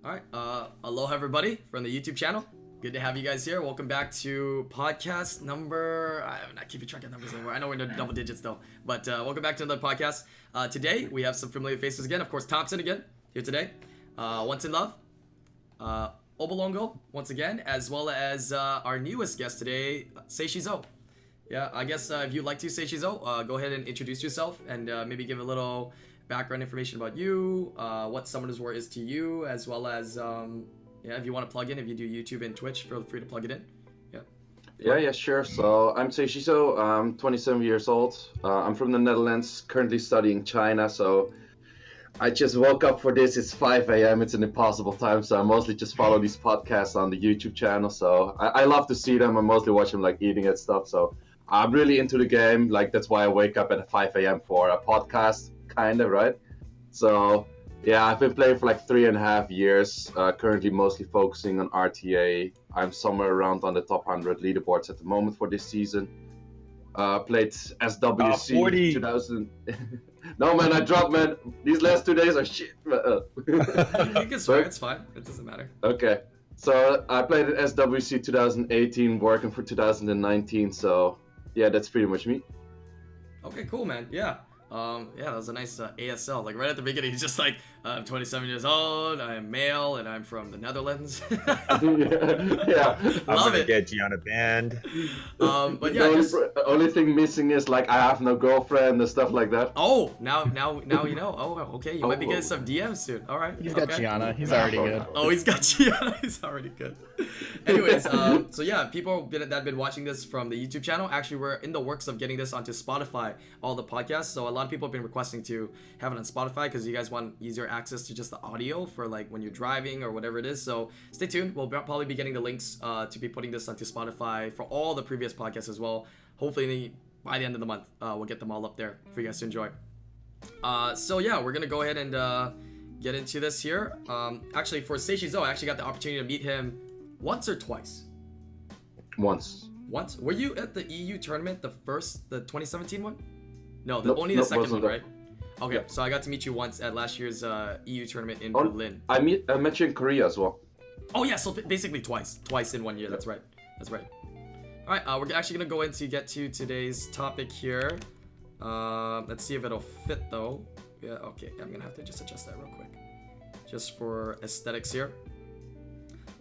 All right. Aloha, everybody, from the YouTube channel. Good to have you guys here. Welcome back to podcast number. I'm not keeping track of numbers anymore. I know we're in the double digits though, but welcome back to another podcast. Today we have some familiar faces again. Of course, Thompsin again here today. Onceinluv, Obolongo once again, as well as our newest guest today, Seiishizo. Yeah, I guess if you'd like to, Seiishizo, go ahead and introduce yourself and maybe give a little background information about you, what Summoner's War is to you, as well as if you want to plug in, if you do YouTube and Twitch, feel free to plug it in. Yeah, sure. So I'm Seiishizo. I'm 27 years old. I'm from the Netherlands, currently studying China. So I just woke up for this. It's 5 a.m. It's an impossible time. So I mostly just follow these podcasts on the YouTube channel. So I love to see them. I mostly watch them like eating and stuff. So I'm really into the game. Like that's why I wake up at 5 a.m. for a podcast, kind of, right? So yeah, I've been playing for like 3.5 years, currently mostly focusing on RTA. I'm somewhere around on the top 100 leaderboards at the moment for this season. Played SWC 40. 2000. No, man, I dropped, man. These last 2 days are shit. You can swear, it's fine. It doesn't matter. Okay. So I played at SWC 2018, working for 2019. So yeah, that's pretty much me. Okay, cool, man. Yeah, that was a nice ASL. Like right at the beginning, he's just like, I'm 27 years old, I am male, and I'm from the Netherlands. Yeah. I'm Love gonna it. get Gianna banned. But yeah, Only thing missing is like I have no girlfriend and stuff like that. oh, now you know. Oh, okay, you might be getting some DMs soon. All right. He's got Gianna. He's already good. Oh, he's got Gianna. He's already good. Anyways, so yeah, people that have been watching this from the YouTube channel, actually we're in the works of getting this onto Spotify, all the podcasts. So a lot of people have been requesting to have it on Spotify because you guys want easier access to just the audio for like when you're driving or whatever it is. So stay tuned. We'll probably be getting the links to be putting this onto Spotify for all the previous podcasts as well. Hopefully by the end of the month, we'll get them all up there for you guys to enjoy. So yeah, we're gonna go ahead and get into this here. Actually, for Seiishizo, I actually got the opportunity to meet him once or twice. Once. Once? Were you at the EU tournament, the 2017 one? No, Nope, only the second wasn't one, that. right? Okay, Yeah. so I got to meat you once at last year's EU tournament in Oh, Berlin. I met you in Korea as well. Oh yeah, so basically twice in 1 year. That's right. All right, we're actually gonna go into get to today's topic here. Let's see if it'll fit though. Yeah, okay. I'm gonna have to just adjust that real quick, just for aesthetics here.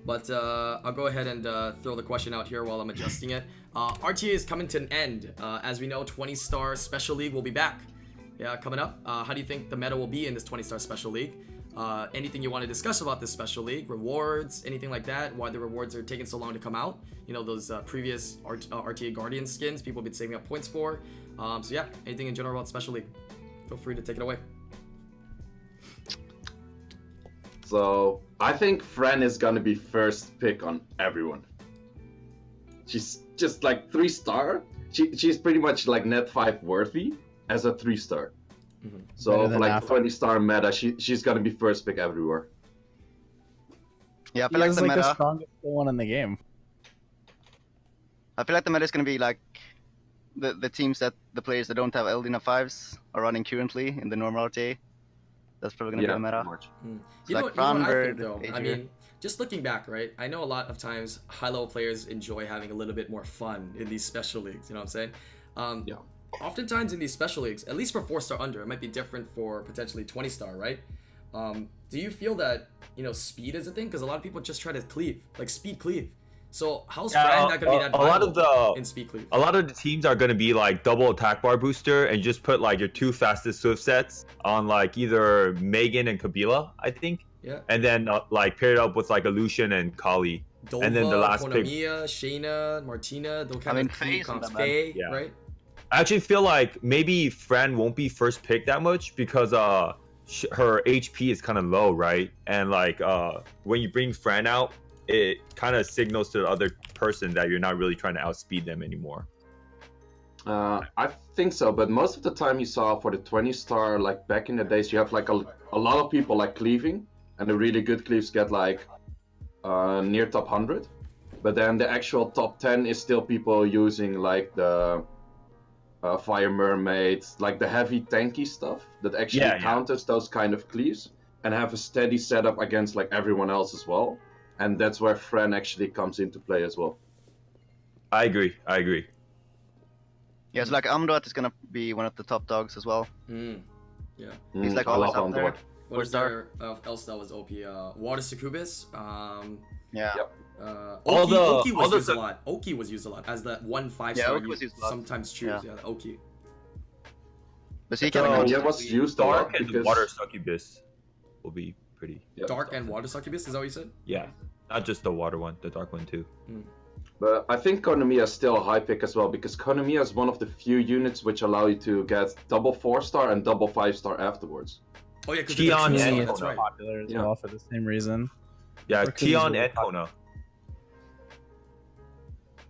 But I'll go ahead and throw the question out here while I'm adjusting it. RTA is coming to an end. As we know, 20-star Special League will be back. Yeah, coming up. How do you think the meta will be in this 20-star Special League? Anything you want to discuss about this Special League? Rewards, anything like that? Why the rewards are taking so long to come out? You know, those previous RTA Guardian skins people have been saving up points for. So yeah, anything in general about Special League? Feel free to take it away. So I think Fran is gonna be first pick on everyone. She's just like 3-star. She's pretty much like net 5 worthy as a 3-star. Mm-hmm. So Better for than like Alpha. 20-star meta, she's gonna be first pick everywhere. Yeah, I feel He like has the like meta. the strongest one in the game. I feel like the meta is gonna be like the teams that the players that don't have Eldina 5s are running currently in the normal RTA. That's probably gonna be the meta. pretty much. You know like what I think Fran, though? I Adrian. mean, just looking back, right? I know a lot of times high-level players enjoy having a little bit more fun in these special leagues. You know what I'm saying? Yeah. Oftentimes in these special leagues, at least for 4-star under, it might be different for potentially 20-star, right? Do you feel that speed is a thing? Because a lot of people just try to cleave, like speed cleave. So how's Fran not gonna be that a lot of viable in speed cleave? A lot of the teams are gonna be like double attack bar booster and just put like your 2 fastest Swift sets on like either Megan and Kabila, I think. Yeah. And then like pair it up with like a Lucian and Kali. Dova, and then the last pick. Konamiya, Shayna, Martina, those kind I mean, of cleave Faye's comps. not bad. Faye, Yeah. right? I actually feel like maybe Fran won't be first pick that much because her HP is kind of low, right? And like when you bring Fran out, it kind of signals to the other person that you're not really trying to outspeed them anymore. I think so, but most of the time you saw for the 20-star, like back in the days, you have like a lot of people like cleaving, and the really good cleaves get like near top 100. But then the actual top 10 is still people using like the Fire Mermaids, like the heavy tanky stuff that actually Yeah. counters those kind of cleaves. and have a steady setup against like everyone else as well. And that's where Fran actually comes into play as well. I agree. I agree. Yeah, so like Amduat is gonna be one of the top dogs as well. Yeah. He's like I always love up there. Amduat. What is there else that was OP? Water Succubus. Yeah. Yep. Oki was all the used a lot. Oki was used a lot as that 1 5-star Oki was you used a lot. sometimes choose. Yeah. Yeah, the Oki. But he So, can Yeah, was used a lot Dark and because Water Succubus will be pretty. Yep. Dark and Water Succubus, is that what you said? Yeah, not just the water one, the dark one too. But I think Konomiya is still a high pick as well because Konomiya is one of the few units which allow you to get double 4-star and double 5-star afterwards. Oh yeah, because Tion it's and that's right. Popular as Yeah. well for the same reason. Yeah, Raccoons Tion will- and Kona.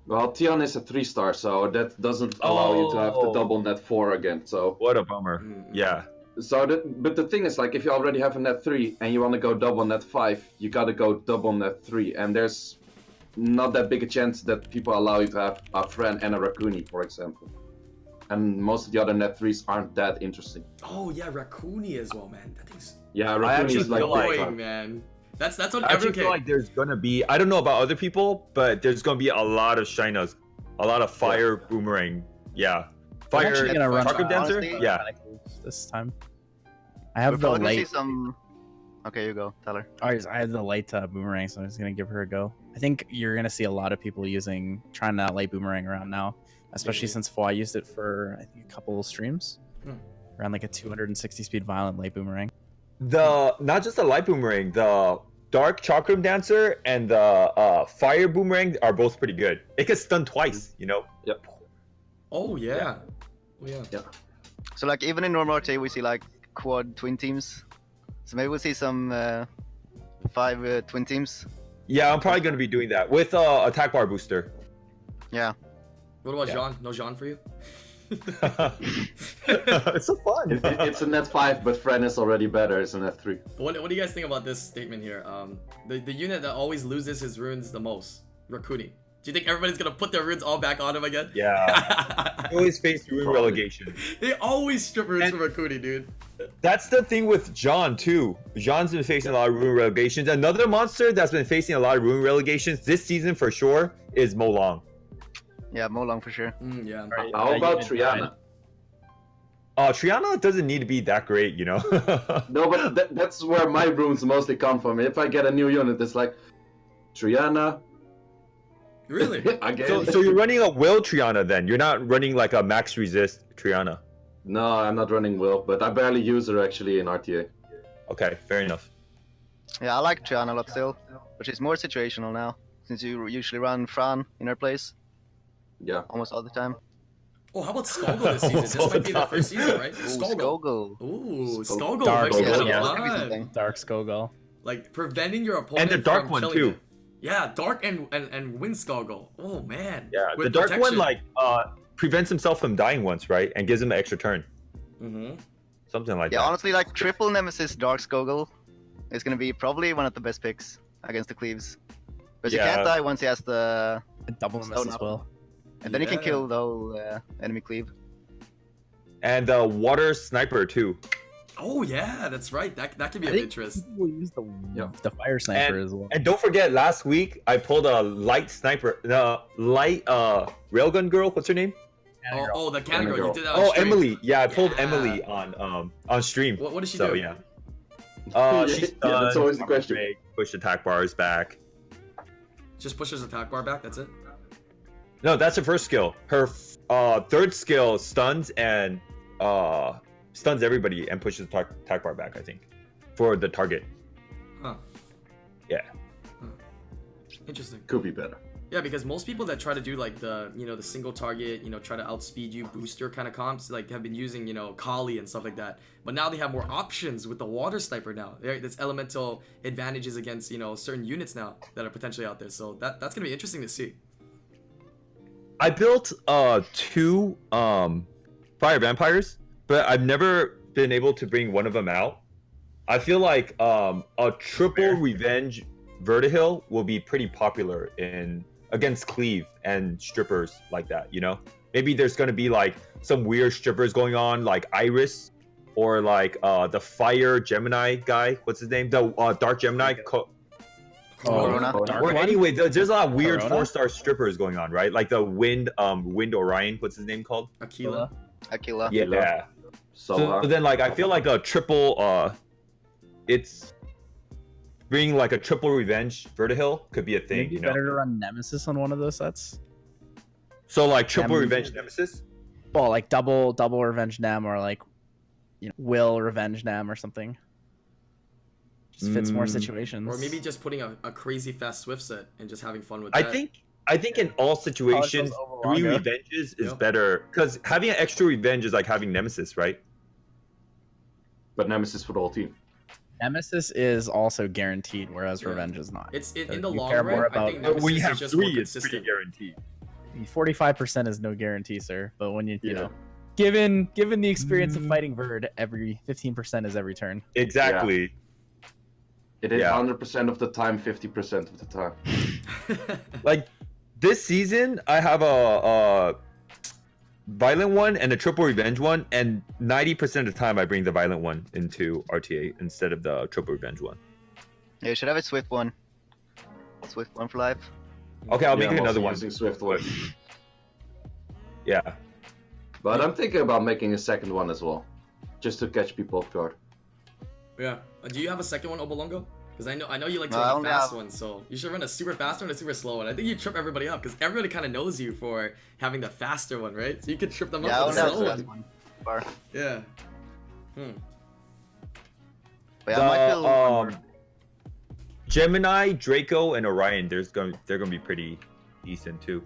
Well, Tion is a 3-star, so that doesn't allow you to have the Oh. double net 4 again. So, What a bummer. Yeah. but the thing is, like, if you already have a net 3 and you want to go double net 5, you gotta go double net 3, and there's not that big a chance that people allow you to have a Fran and a Raccoon, for example. And most of the other net 3s aren't that interesting. Oh yeah, Raccoon as well, man. That thing's Yeah, Raccoon actually is like feel like- big annoying, time. man. That's what I actually everyone feel like there's gonna be, I don't know about other people, but there's gonna be a lot of Shinas. A lot of fire boomerang. Yeah. I'm Fire actually gonna run Chakra Dancer? honestly, Yeah. This time. I have We're the probably gonna see light. some. Okay, you go, Tyler. I have the light boomerang, so I'm just gonna give her a go. I think you're gonna see a lot of people trying that light boomerang around now, especially since Foi used it for I think a couple of streams, around like a 260 speed violent light boomerang. Not just the light boomerang, the dark chakram dancer and the fire boomerang are both pretty good. It gets stun twice, you know? Yep. Oh yeah. Oh yeah. So like even in normal RTA we see like quad twin teams. So maybe we'll see some 5 twin teams. Yeah, I'm probably gonna be doing that with attack bar booster. Yeah. What about Yeah. Jean? No Jean for you? It's so fun. It's a net 5, but Fran is already better. It's a net 3. What do you guys think about this statement here? The unit that always loses his runes the most, Rakuni. Do you think everybody's gonna put their runes all back on him again? Yeah. You always face rune Probably. relegation. They always strip runes And- from Rakuni, dude. That's the thing with John too. John's been facing a lot of rune relegations. Another monster that's been facing a lot of rune relegations this season for sure is Molong. Yeah, Molong for sure. Yeah. How about Triana? Triana doesn't need to be that great, you know. No, but that's where my runes mostly come from. If I get a new unit, it's like Triana. Really? Again. So you're running a Will Triana then. You're not running like a max resist Triana. No, I'm not running Will, but I barely use her actually in RTA. Okay, fair enough. Yeah, I like Triana a lot still, but she's more situational now, since you usually run Fran in her place Yeah. almost all the time. Oh, how about Skogel this season? This All might the be the time. first season, right? Ooh, Skogel. Skogel. Ooh, Skogel. Skogel Dark makes it Skogel, kind yeah, of that's gonna be fun. something. Dark Skogel. Like preventing your opponent And the dark from one killing too. it. Yeah, dark and wind Skogel. Oh man. Yeah, With the dark protection. one like prevents himself from dying once, right? And gives him an extra turn. Mm-hmm. Something like Yeah, that. honestly, like triple Nemesis Dark Skogel is gonna be probably one of the best picks against the Cleaves. Because he Yeah. can't die once he has the, A double miss Stone as up. well. and then he can Yeah. kill the whole enemy Cleave. And water sniper too. Oh yeah, that's right. That could be I of think interest. people use Yeah. the fire sniper as well. And don't forget, last week I pulled a light sniper, light railgun girl. What's her name? Oh, the cannon girl. Girl. You did that on Oh, stream. Emily. Yeah, I pulled Yeah. Emily on stream. What did she So do? yeah. Yeah, She's that's always the question. Push attack bars back. Just pushes attack bar back. That's it. No, that's her first skill. Her third skill stuns and stuns everybody and pushes the attack bar back. I think for the target. Huh. Yeah. Huh. Interesting. Could be better. Yeah, because most people that try to do like the the single target, try to outspeed you booster kind of comps, like have been using Kali and stuff like that. But now they have more options with the water sniper now. There's elemental advantages against certain units now that are potentially out there. So that's gonna be interesting to see. I built 2 fire vampires, but I've never been able to bring one of them out. I feel like a triple revenge Vertihil will be pretty popular against Cleave and strippers like that, Maybe there's gonna be like some weird strippers going on, like Iris, or like the Fire Gemini guy. What's his name? The Dark Gemini. Corona. Dark Or one? anyway, there's a lot of weird Corona? 4-star strippers going on, right? Like the Wind Orion. What's his name called? Aquila. Aquila. Yeah. So, So then, like, I feel like a triple. It's bringing like a triple revenge Vertihill could be a thing, Maybe you know. better to run Nemesis on one of those sets. So like triple Yeah, revenge Nemesis. Well, like double revenge Nem, or like, you know, Will revenge Nem or something. Just fits more situations. Or maybe just putting a crazy fast Swift set and just having fun with I that. think in all situations, Obolongo. 3 revenges is Yep. better because having an extra revenge is like having Nemesis, right? but Nemesis for the whole team. Nemesis is also guaranteed, whereas Yeah. Revenge is not. It's in So the you long care run. more I think about- Nemesis when you have is just more 3, it's pretty consistent. guaranteed. 45% is no guarantee, sir. But when you Yeah. know, given the experience of fighting Verd, every 15% is every turn. Exactly. It is Yeah. 100% of the time, 50% of the time. Like this season, I have a violent one and a triple revenge one, and 90% of the time I bring the violent one into RTA instead of the triple revenge one. Yeah, you should have a Swift one. Swift one for life. Okay, I'll Yeah, make I'm another also one. using Swift one. Yeah. But I'm thinking about making a second one as well, just to catch people off guard. Yeah. Do you have a second one, Obolongo? Because I know you like to No, I run a only fast have- one, so you should run a super fast one and a super slow one. I think you trip everybody up because everybody kind of knows you for having the faster one, right? So you could trip them Yeah, I up only with have the the slow Swift one. one. Far. Yeah. But yeah, I might feel The, Gemini, Draco, and Orion. They're gonna be pretty decent too.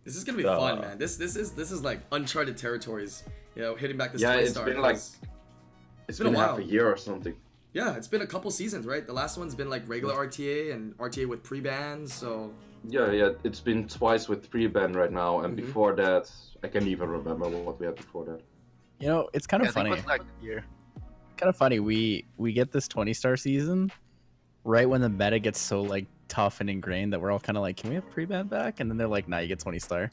This is gonna be The- fun, man. This is like uncharted territories. You know, hitting back this Yeah, 20 it's star. been like- 'cause- It's been a been half while. a year or something. yeah, it's been a couple seasons, right? The last one's been like regular RTA and RTA with pre-bans, so Yeah, it's been twice with pre-ban right now, and Mhm. before that, I can't even remember what we had before that. You know, it's kind yeah, of I think funny. it was like a year. Kind of funny. We get this 20-star season right when the meta gets so like tough and ingrained that we're all kind of like, can we have pre-ban back? And then they're like, nah, you get 20-star.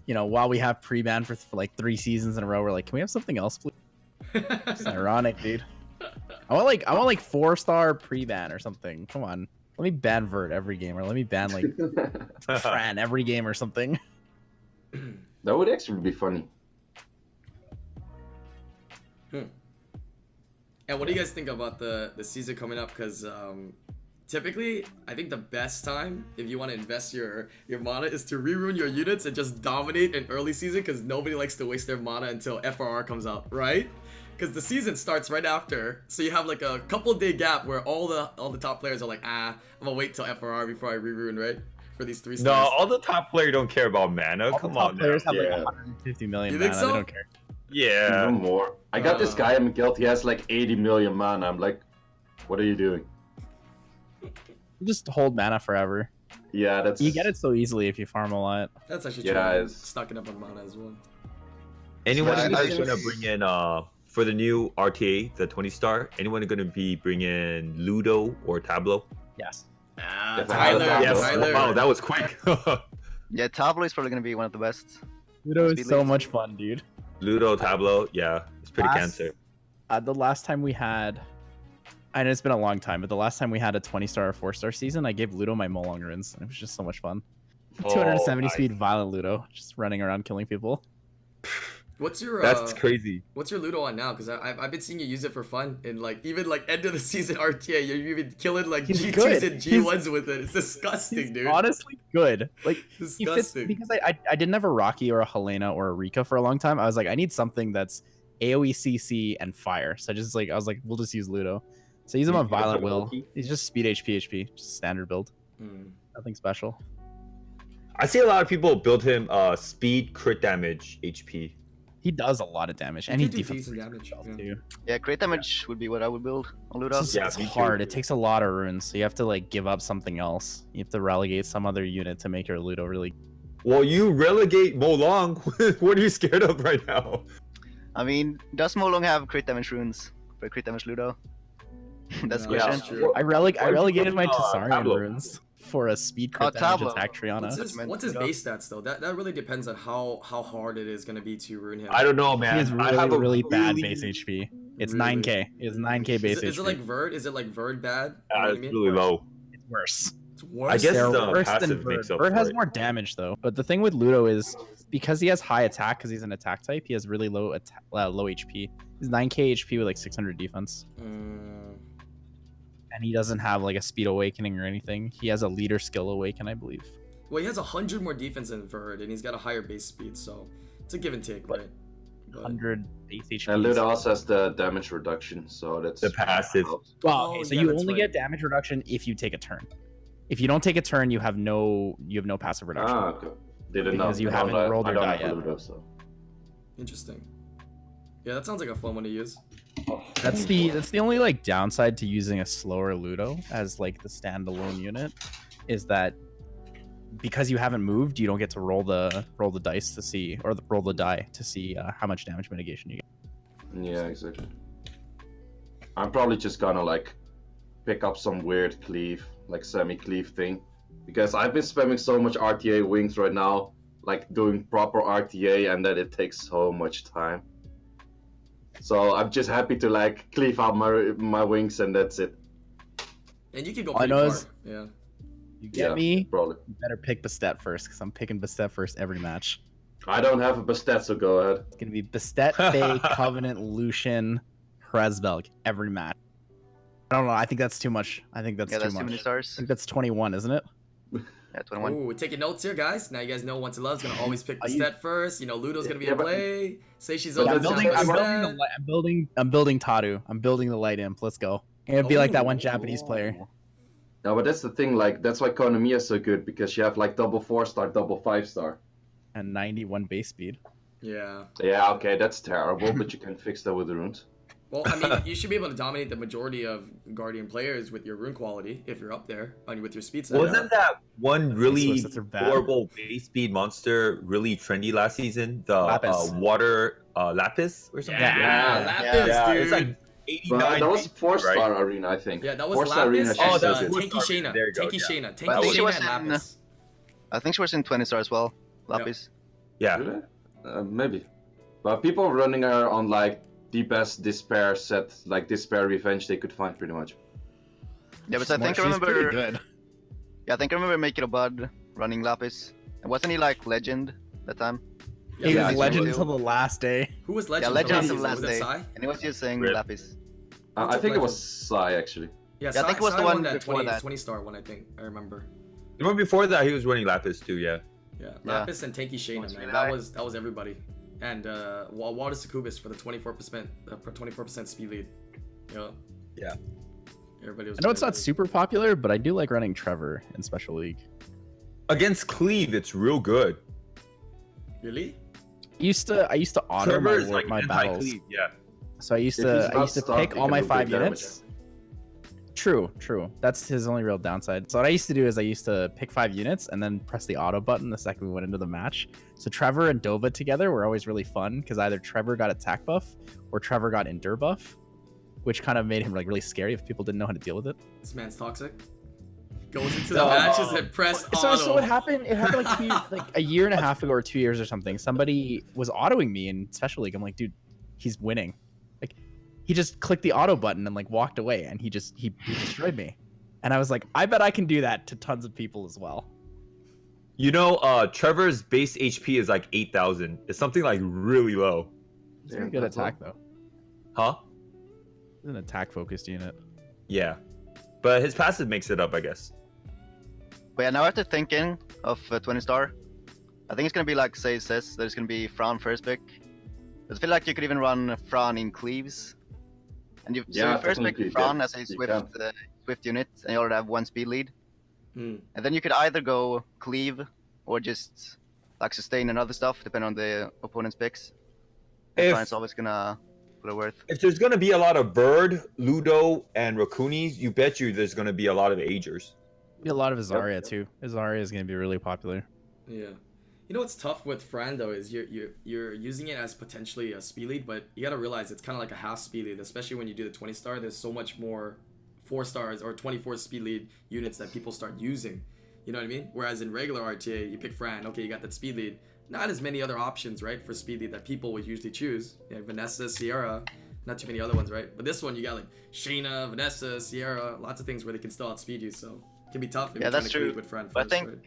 You know, while we have pre-ban for like 3 seasons in a row, we're like, can we have something else, please? It's ironic, dude. I want like 4-star pre-ban or something. Come on, let me ban Vert every game, or let me ban like Fran every game or something. That would actually be funny. And what do you guys think about the season coming up? Because typically, I think the best time if you want to invest your mana is to rerun your units and just dominate in early season, because nobody likes to waste their mana until FRR comes out, right? Because the season starts right after, so you have like a couple day gap where all the top players are like, I'm gonna wait till FRR before I rerun, right? For these 3 No, stars. all the top players don't care about mana. All Come the top on, players now. have Yeah. like 150 million You mana. think so? They don't care. Yeah. Even more. I got this guy in my guild, he has like 80 million mana. I'm like, what are you doing? You just hold mana forever. Yeah, that's... You get it so easily if you farm a lot. That's actually Yeah, true. I'm it's- stocking up on mana as well. Anyone Yeah, I who's think- gonna bring in for the new RTA, the 20-star? Anyone gonna be bringing Ludo or Tableau? Yes. If I had a Tyler, Tableau. Yes. Tyler. Wow, that was quick. Yeah, Tableau is probably gonna be one of the best. Ludo is Speed so leads. much fun, dude. Ludo, Tableau, yeah, it's pretty cancer. The last time we had, I know it's been a long time, but the last time we had a 20-star or 4-star season, I gave Ludo my Molong runes, and it was just so much fun. 270 nice. speed violent Ludo, just running around killing people. What's your That's crazy. What's your Ludo on now? Because I've been seeing you use it for fun and like even like end of the season RTA, you're even killing like He's G2s good. and G1s with it. It's disgusting, He's dude. honestly good. Like he fits Disgusting. because I didn't have a Rocky or a Helena or a Rika for a long time. I was like, I need something that's AoE CC and fire. So I was like, we'll just use Ludo. So I use him on You go for Violent the Will. Loki? He's just speed HP, just standard build. Hmm. Nothing special. I see a lot of people build him speed, crit damage, HP. He does a lot of damage, He and he can do defense decent damage, yeah. too. Yeah, crit damage would be what I would build on Ludo. It's, just, Yeah, it's me too. hard. It takes a lot of runes, so you have to like give up something else. You have to relegate some other unit to make your Ludo really. Well, you relegate Molong. What are you scared of right now? I mean, does Molong have crit damage runes for crit damage Ludo? That's the No, question. that's true. I relegated my Tableau. Tsarian runes for a speed crit damage Tablo. attack Triana. What's his base stats though? That really depends on how hard it is gonna be to ruin him. I don't know, He man. has I have really, a bad base HP. It's Really? 9k. It's 9k base HP. Is it like Verd? Is it like Verd bad? You know what I it's mean? really low. It's worse. It's worse. I guess They're the worse than passive Verd. makes up Verd for has it. more damage though. But the thing with Ludo is because he has high attack, because he's an attack type, he has really low low HP. He's 9k HP with like 600 defense. And he doesn't have like a speed awakening or anything. He has a leader skill awaken, I believe. Well, he has 100 more defense than Verd, and he's got a higher base speed, so it's a give and take, right? But- 100 base HP. And Ludo also has the damage reduction, so that's The passive. Well, Oh, okay, so yeah, you that's only right. get damage reduction if you take a turn. If you don't take a turn, you have no passive reduction. Ah, okay. Didn't know. Because you I don't haven't know- rolled I or don't die have yet. Ludo, so. Interesting. Yeah, that sounds like a fun one to use. That's the only like downside to using a slower Ludo as like the standalone unit, is that because you haven't moved, you don't get to roll the dice to see, or roll the die to see how much damage mitigation you get. Yeah, exactly. I'm probably just gonna like pick up some weird cleave, like semi-cleave thing, because I've been spamming so much RTA wings right now, like doing proper RTA, and that it takes so much time. So I'm just happy to like cleave out my wings, and that's it. And you can go All I pretty know far. is- Yeah. You get Yeah, me? probably. You better pick Bastet first, because I'm picking Bastet first every match. I don't have a Bastet, so go ahead. It's gonna be Bastet, Faye, Covenant, Lucian, Hresvelg every match. I don't know. I think that's too much. I think that's Yeah, too that's much. too many I stars. think that's 21, isn't it? Yeah, 21. Ooh, taking notes here, guys. Now you guys know Onceinluv's gonna always pick the Are you- stat first. You know, Ludo's gonna be Yeah, in but- play. Seiishizo's But gonna that's- jump I'm with building, stat. I'm building Tadu. I'm building the light imp. Let's go. It'll be like that one Ooh. Japanese player. No, but that's the thing, like, that's why Konami is so good, because you have like double 4-star, double 5-star. And 91 base speed. Yeah. Yeah, okay, that's terrible, but you can fix that with runes. Well, I mean, you should be able to dominate the majority of Guardian players with your rune quality if you're up there, I mean, with your speed set. Wasn't that one really Sets are bad. horrible base speed monster really trendy last season? The Lapis. water Lapis or something? Yeah, Lapis, Yeah, dude. it's like 89. But that was base, 4-star right? arena, I think. Yeah, that was 4-star arena Lapis is and Oh, that's so good. what- Tanky Shayna. There you go, Tanky yeah. Shayna. But I think Tanky she was Shayna and in- Lapis. I think she was in 20 star as well. Lapis. Yeah. Really? Maybe. But people running her on like the best despair set, like despair revenge they could find, pretty much. Yeah, but I think I She's pretty remember. good. Yeah, I think I remember making a bud running Lapis. And wasn't he like legend that time? Yeah, He Yeah, was I legend think so. until the last day. Who was Yeah, Legend? legend until until the was last it day. Sai? And he was using Rip. Lapis. I think it was Sai, actually. Yeah, Yeah, I think it was Sai the won one that before 20, that. 20 star one, I think. I remember. The one before that, he was running Lapis too, yeah. Yeah, Yeah. Lapis and Tanky Shayna, Was man. really That high. was everybody. And Water Succubus for the 24% speed lead. Yeah. Yeah. Everybody was. I know it's not ready. super popular, but I do like running Trevor in Special League. Against Cleve, it's real good. Really? I used to auto Trevor is like my battles. anti-Cleve, yeah. So I used If he's to not stuck, pick he all can my do 5 big damage. units. True. That's his only real downside. So what I used to do is I used to pick 5 units and then press the auto button the second we went into the match. So Trevor and Dova together were always really fun because either Trevor got attack buff or Trevor got endure buff, which kind of made him like really scary if people didn't know how to deal with it. This man's toxic. Goes into the No. matches and press auto. So it happened. It happened like a year and a half ago or 2 years or something. Somebody was autoing me in Special League. I'm like, dude, he's winning. Like, he just clicked the auto button and like walked away, and he destroyed me. And I was like, I bet I can do that to tons of people as well. You know, Trevor's base HP is like 8,000. It's something like really low. He's a pretty good that's attack though. Huh? He's an attack focused unit. Yeah. But his passive makes it up, I guess. But yeah, now after thinking of 20 star, I think it's gonna be like Say says, there's gonna be Fran first pick. But I feel like you could even run Fran in Cleaves. And you, Yeah, so you first technically, pick Fran yeah, as a you Swift unit, and you already have 1 speed lead. Hmm. And then you could either go Cleave or just like sustain and other stuff, depending on the opponent's picks. And If- Fran's always gonna put it worth. If there's gonna be a lot of Bird, Ludo, and Rakunis, you bet you there's gonna be a lot of Agers. Be a lot of Azaria too. Azaria is going to be really popular. Yeah. You know what's tough with Fran though is you're using it as potentially a speed lead, but you gotta realize it's kind of like a half speed lead, especially when you do the 20 star. There's so much more 4 stars or 24 speed lead units that people start using. You know what I mean? Whereas in regular RTA, you pick Fran. Okay, you got that speed lead. Not as many other options, right, for speed lead that people would usually choose. Yeah, Vanessa, Sierra, not too many other ones, right? But this one, you got like Shayna, Vanessa, Sierra, lots of things where they can still outspeed you. So it can be tough if Yeah, you're that's trying to true. compete with Fran But I first, think- right?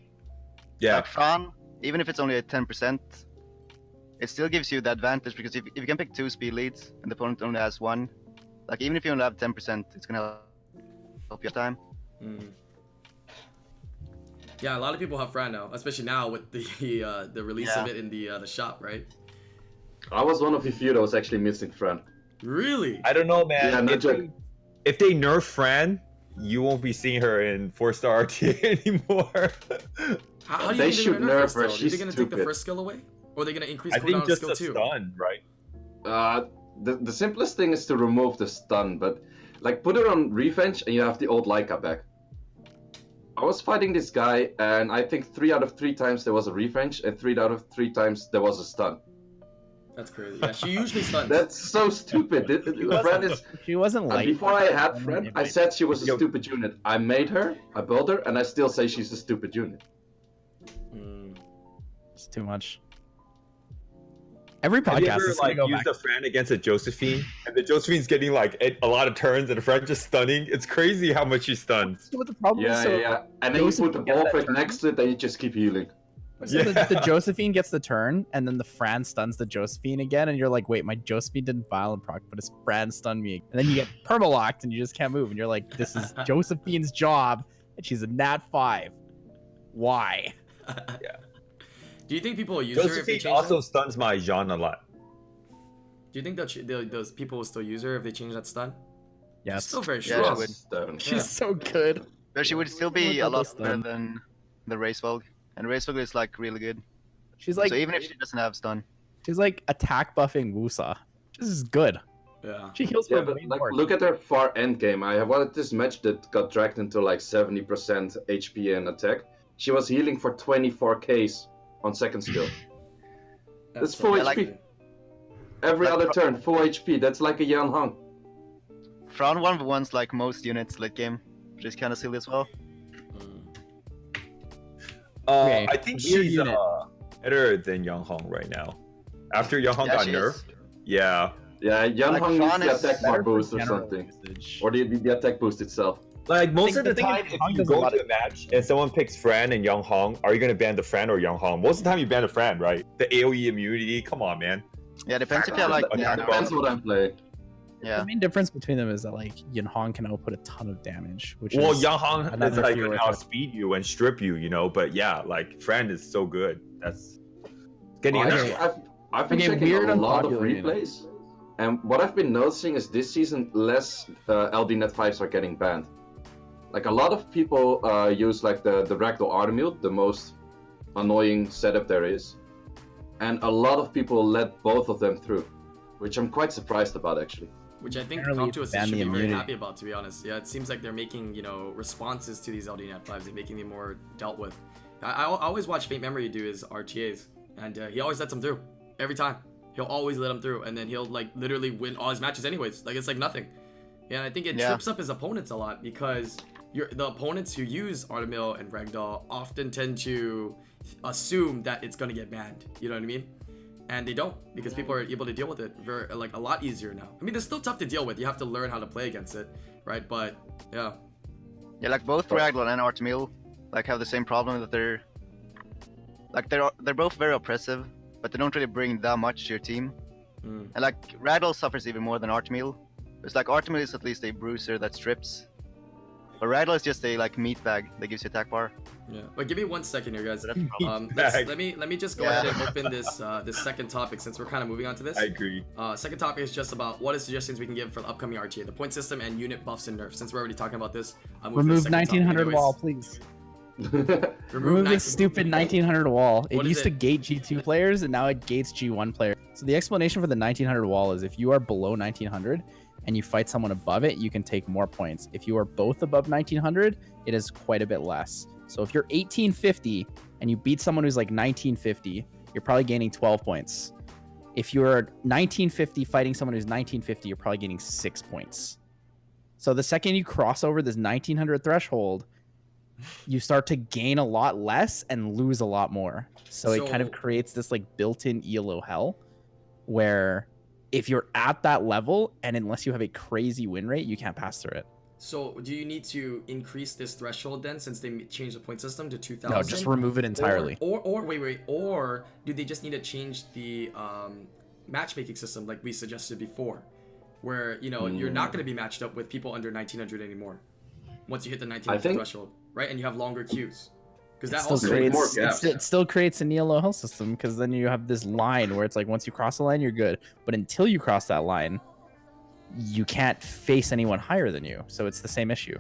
Yeah. Like Fran, even if it's only at 10%, it still gives you the advantage because if you can pick 2 speed leads and the opponent only has 1, like even if you only have 10%, it's gonna help your time. Mm. Yeah, a lot of people have Fran now, especially now with the release of Yeah. it in the shop, right? I was one of the few that was actually missing Fran. Really? I don't know, man. Yeah, no joke. If they nerf Fran, you won't be seeing her in 4-star RTA anymore. How do you They think should they're gonna nerf nerf her, her. Are they she's gonna take the stupid. first skill away, or are they gonna increase I cooldown think of just skill a 2? stun, right? The simplest thing is to remove the stun, but like put it on Revenge and you have the old Leica back. I was fighting this guy, and I think 3 out of 3 times there was a Revenge, and 3 out of 3 times there was a stun. That's crazy. Yeah, she usually stuns. That's so stupid. Fran is. She wasn't like. Before I had Fran, I said she was a Yo. stupid unit. I made her, I built her, and I still say she's a stupid unit. Mm. It's too much. Every Have you podcast ever is gonna like go used back. a Fran against a Josephine, and the Josephine's getting like a lot of turns, and the Fran just stunning? It's crazy how much she stuns. What the problem is? Yeah, So, yeah, yeah. And then you Joseph put the gets ball that flick turn. next to it, and you just keep healing. so Yeah. the Josephine gets the turn, and then the Fran stuns the Josephine again, and you're like, wait, my Josephine didn't violent proc, but his Fran stunned me. And then you get permalocked, and you just can't move, and you're like, this is Josephine's job, and she's a nat 5. Why? Do you think people will use her if they Josephine change also that? stuns my Jean a lot. Do you think that those people will still use her if they change that stun? Yes. She's still very Yeah, strong. she would. Stone. She's Yeah. so good. But she would still be Look a at lot this better stun. than the Racevog. And Racevog is like really good. She's like so even if she doesn't have stun. she's like attack buffing Wusa. This is good. Yeah. She heals Yeah, for but way like, more. look at her far end game. I wanted this match that got dragged into like 70% HP and attack. She was healing for 24Ks on second skill. That's full Yeah, like- HP. Every like- other turn, full HP. That's like a Yan Hong. Fran 1v1's like most units late game, which is kind of silly as well. Mm. Okay, I think weird she's unit. better than Young Hong right now. After Young Hong Yeah, got she is. nerfed, yeah. Yeah, Yan Like, Hong needs Fran the is attack Better bar for boost or general something. usage. Or the attack boost itself. Like most think of the the thing is time, if Hong you does a go lot to of- a match and someone picks Fran and Young Hong, are you gonna ban the Fran or Young Hong? Most of the time, you ban the Fran, right? The AOE immunity. Come on, man. Yeah, depends if you have like Yeah, Depends what I'm playing. yeah. The main difference between them is that like Yin Hong can output a ton of damage, which Well, is Young Hong is another like fear gonna with it. outspeed you and strip you, you know. But yeah, like Fran is so good. That's getting Oh, in actually, there. I've been Okay, checking weird a lot of unpopular unit. replays, and what I've been noticing is this season less LD Net 5s are getting banned. Like a lot of people use like the Ragdoll Artemute, the most annoying setup there is, and a lot of people let both of them through, which I'm quite surprised about actually. Which I think Apparently Compto it's should ban be the very immunity. happy about, to be honest. Yeah, it seems like they're making, responses to these LDNet 5s and making them more dealt with. I always watch Faint Memory do his RTAs, and he always lets them through. Every time. He'll always let them through, and then he'll, like, literally win all his matches anyways. Like, it's like nothing. Yeah, and I think it Yeah. trips up his opponents a lot, because the opponents who use Artemil and Ragdoll often tend to assume that it's going to get banned. You know what I mean? And they don't, because people are able to deal with it very, like, a lot easier now. I mean, it's still tough to deal with. You have to learn how to play against it, right? But yeah, Yeah, like both Ragdoll and Artemil like have the same problem that they're both very oppressive, but they don't really bring that much to your team. Mm. And like Ragdoll suffers even more than Artemil. It's like Artemil is at least a bruiser that strips. But Ragdoll is just a like meat bag that gives you attack bar. yeah. But give me 1 second here, guys. So that's the problem. Let me just go Yeah. ahead and open this second topic, since we're kind of moving on to this. I agree. Second topic is just about what are suggestions we can give for the upcoming RTA, the point system and unit buffs and nerfs. Since we're already talking about this, I'm moving to the remove second topic 1900 anyways. wall, please. Remove Remove 19 this stupid 1900 wall. It What is used to it? gate G2 players, and now it gates G1 players. So the explanation for the 1900 wall is if you are below 1900 and you fight someone above it, you can take more points. If you are both above 1900, it is quite a bit less. So if you're 1850 and you beat someone who's like 1950, you're probably gaining 12 points. If you're 1950 fighting someone who's 1950, you're probably gaining 6 points. So the second you cross over this 1900 threshold, you start to gain a lot less and lose a lot more. So it kind of creates this like built-in ELO hell where if you're at that level and unless you have a crazy win rate, you can't pass through it. So do you need to increase this threshold then, since they changed the point system to 2,000? No, just remove it entirely. Or wait, or do they just need to change the matchmaking system like we suggested before, where you're not going to be matched up with people under 1900 anymore once you hit the 1900 threshold, right? And you have longer queues. Because that also creates it still creates an ELO health system, because then you have this line where it's like once you cross the line you're good, but until you cross that line you can't face anyone higher than you. So it's the same issue.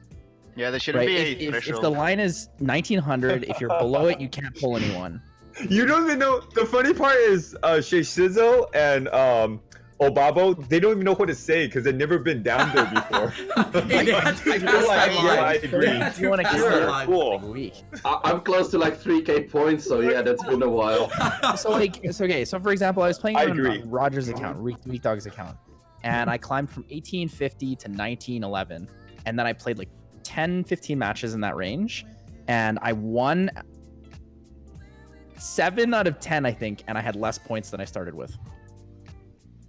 Yeah, there shouldn't be a threshold. If the line is 1900, if you're below it, you can't pull anyone. You don't even know. The funny part is Seiishizo and Obabo, they don't even know what to say because they've never been down there before. I agree. You want to Sure, cool. I'm close to like 3k points, so yeah, that's been a while. So for example, I was playing on Roger's account, Weak Dog's account, and I climbed from 1850 to 1911, and then I played like 10-15 matches in that range, and I won 7 out of 10, I think, and I had less points than I started with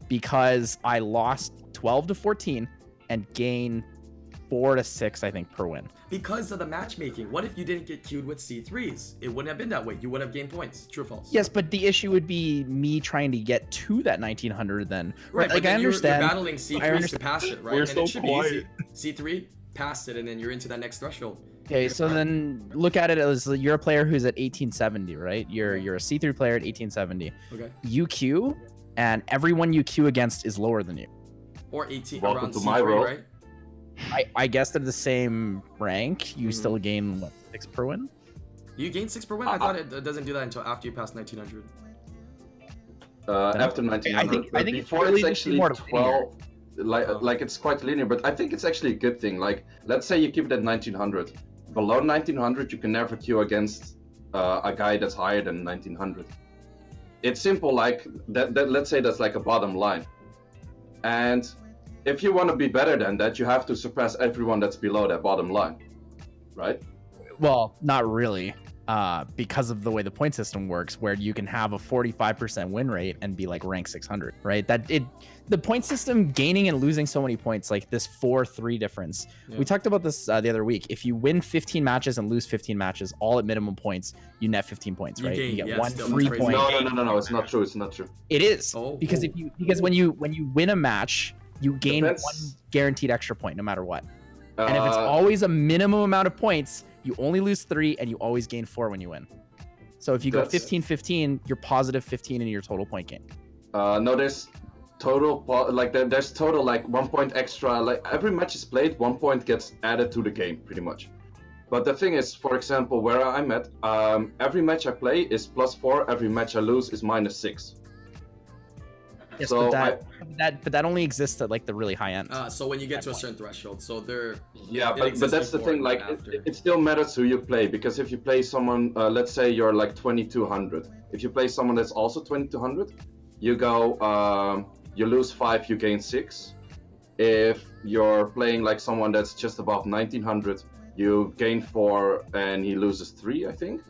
because I lost 12 to 14 and gained 4 to 6, I think, per win. Because of the matchmaking. What if you didn't get queued with C3s? It wouldn't have been that way. You would have gained points. True or false? Yes, but the issue would be me trying to get to that 1900 then. Right, like I understand. You're battling C3s to pass it, right? We're and so it should quiet. be easy. C3, passed it, and then you're into that next threshold. Okay, so then look at it as you're a player who's at 1870, right? You're a C3 player at 1870. Okay. You queue, and everyone you queue against is lower than you. Or 18 Welcome around to C3, my world. right? I guess they're the same rank. You still gain, what, 6 per win? You gain 6 per win? I thought it doesn't do that until after you pass 1900. After 1900. I think before it's it's actually more 12. Like it's quite linear, but I think it's actually a good thing. Like, let's say you keep it at 1900. Below 1900, you can never queue against a guy that's higher than 1900. It's simple, like that. Let's say that's like a bottom line, and if you want to be better than that, you have to surpass everyone that's below that bottom line, right? Well, not really, because of the way the point system works, where you can have a 45% win rate and be like rank 600, right? The point system gaining and losing so many points, like this 4-3 difference. Yeah. We talked about this the other week. If you win 15 matches and lose 15 matches, all at minimum points, you net 15 points, right? You get one free point. No, it's not true. It's not true. It is because when you win a match, you gain one guaranteed extra point no matter what. And if it's always a minimum amount of points, you only lose 3 and you always gain 4 when you win. So if you go 15-15, you're positive 15 in your total point gain. No, there's total there's total like 1 point extra. Like every match is played, 1 point gets added to the game pretty much. But the thing is, for example, where I'm at, every match I play is +4. Every match I lose is -6. Yes, so but that only exists at like the really high end. So when you get to a certain threshold, so they're but that's the thing. Like it still matters who you play, because if you play someone, let's say you're like 2200. If you play someone that's also 2200, you go, you lose 5, you gain 6. If you're playing like someone that's just above 1900, you gain 4 and he loses 3, I think.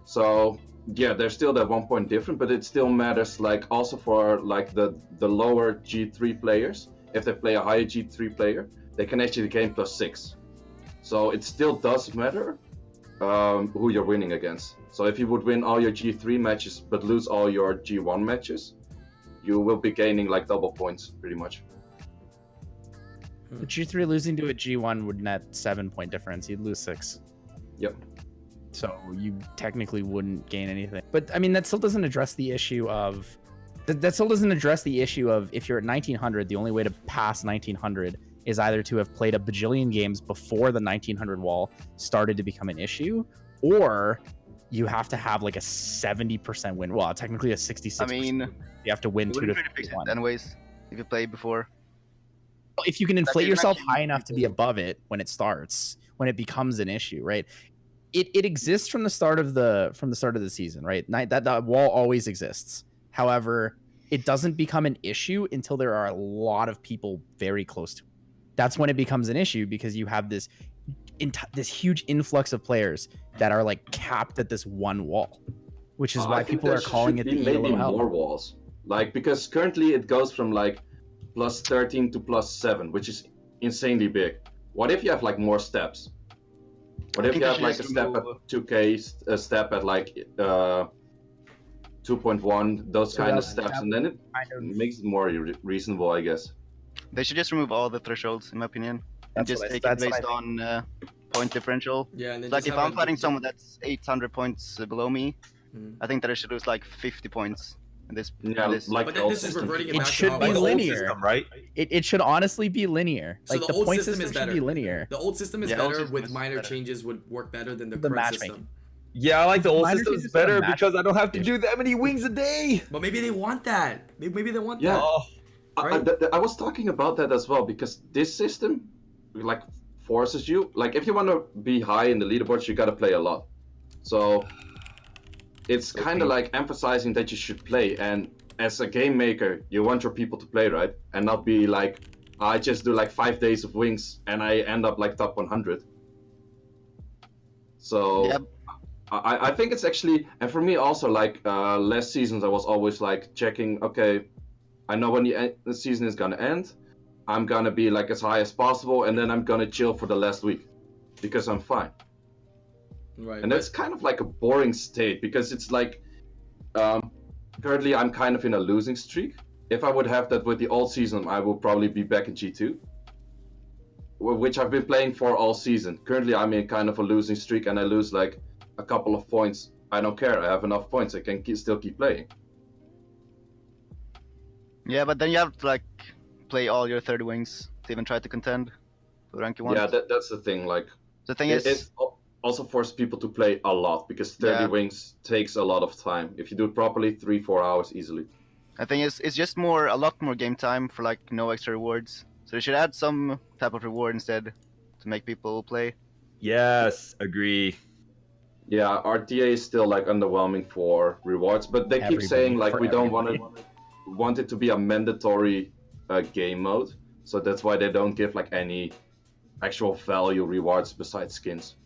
So yeah, there's still that 1 point difference, but it still matters, like also for like the lower G3 players. If they play a higher G3 player, they can actually gain +6. So it still does matter who you're winning against. So if you would win all your G3 matches but lose all your G1 matches, you will be gaining like double points pretty much. The G3 losing to a G1 would net 7 point difference. You'd lose 6. Yep. So you technically wouldn't gain anything. But I mean, that still doesn't address the issue of if you're at 1900, the only way to pass 1900 is either to have played a bajillion games before the 1900 wall started to become an issue, or you have to have like a 70% win. Well, technically a 66%. I mean, you have to win 2 to 1. Anyways, if you play before. If you can inflate yourself high enough to be above it when it starts, when it becomes an issue, right? It exists from the start of the season, right? That wall always exists. However, it doesn't become an issue until there are a lot of people very close to it. That's when it becomes an issue, because you have this this huge influx of players that are like capped at this one wall, which is why I think people there are calling it should the be maybe ELO hell. more walls. Like, because currently it goes from like plus 13 to plus 7, which is insanely big. What if you have like more steps? What I if think you they have should like a just step at remove- 2K, a step at like 2.1, those So kind of that- steps, that and then it kind of- makes it more reasonable, I guess. They should just remove all the thresholds, in my opinion, and That's just what I- take it that's what I based on point differential. Yeah, and then Like just if have I'm a- fighting someone that's 800 points below me, Mhm. I think that I should lose like 50 points in this. Yeah, in this. like But the then old this is system. reverting it It back should to be how Like the old linear. system, right? It should honestly be linear. So Like the the old point system system is should better. be linear. The old system is Yeah, old better system with is minor better. changes would work better than the The current matchmaking. system. Yeah, I like the old Minor system changes to better the match- because I don't have to do that many wings a day. But maybe they want that. Maybe they want Yeah. that. Oh, I was talking about that as well, because this system like forces you, like if you want to be high in the leaderboards, you got to play a lot. So it's kind of like emphasizing that you should play, and as a game maker you want your people to play, right? And not be like, I just do like 5 days of wings and I end up like top 100. So Yep. I think it's actually, and for me also, like last seasons I was always like checking, okay, I know when the season is gonna end, I'm gonna be like as high as possible, and then I'm gonna chill for the last week because I'm fine. Right. And that's kind of like a boring state, because it's like currently I'm kind of in a losing streak. If I would have that with the old season, I will probably be back in G2, which I've been playing for all season. Currently I'm in kind of a losing streak, and I lose like a couple of points. I don't care, I have enough points, I can still keep playing. Yeah, but then you have to like play all your 30 wings to even try to contend for rank you want. Yeah, that's the thing. Like The thing it is, also forces people to play a lot, because 30 Yeah. wings takes a lot of time. If you do it properly, 3-4 hours easily. I think it's just a lot more game time for like no extra rewards. So they should add some type of reward instead to make people play. yes, agree. Yeah, RTA is still like underwhelming for rewards, but they keep Everybody, saying like for we don't everybody. want it to be a mandatory game mode, so that's why they don't give like any actual value rewards besides skins.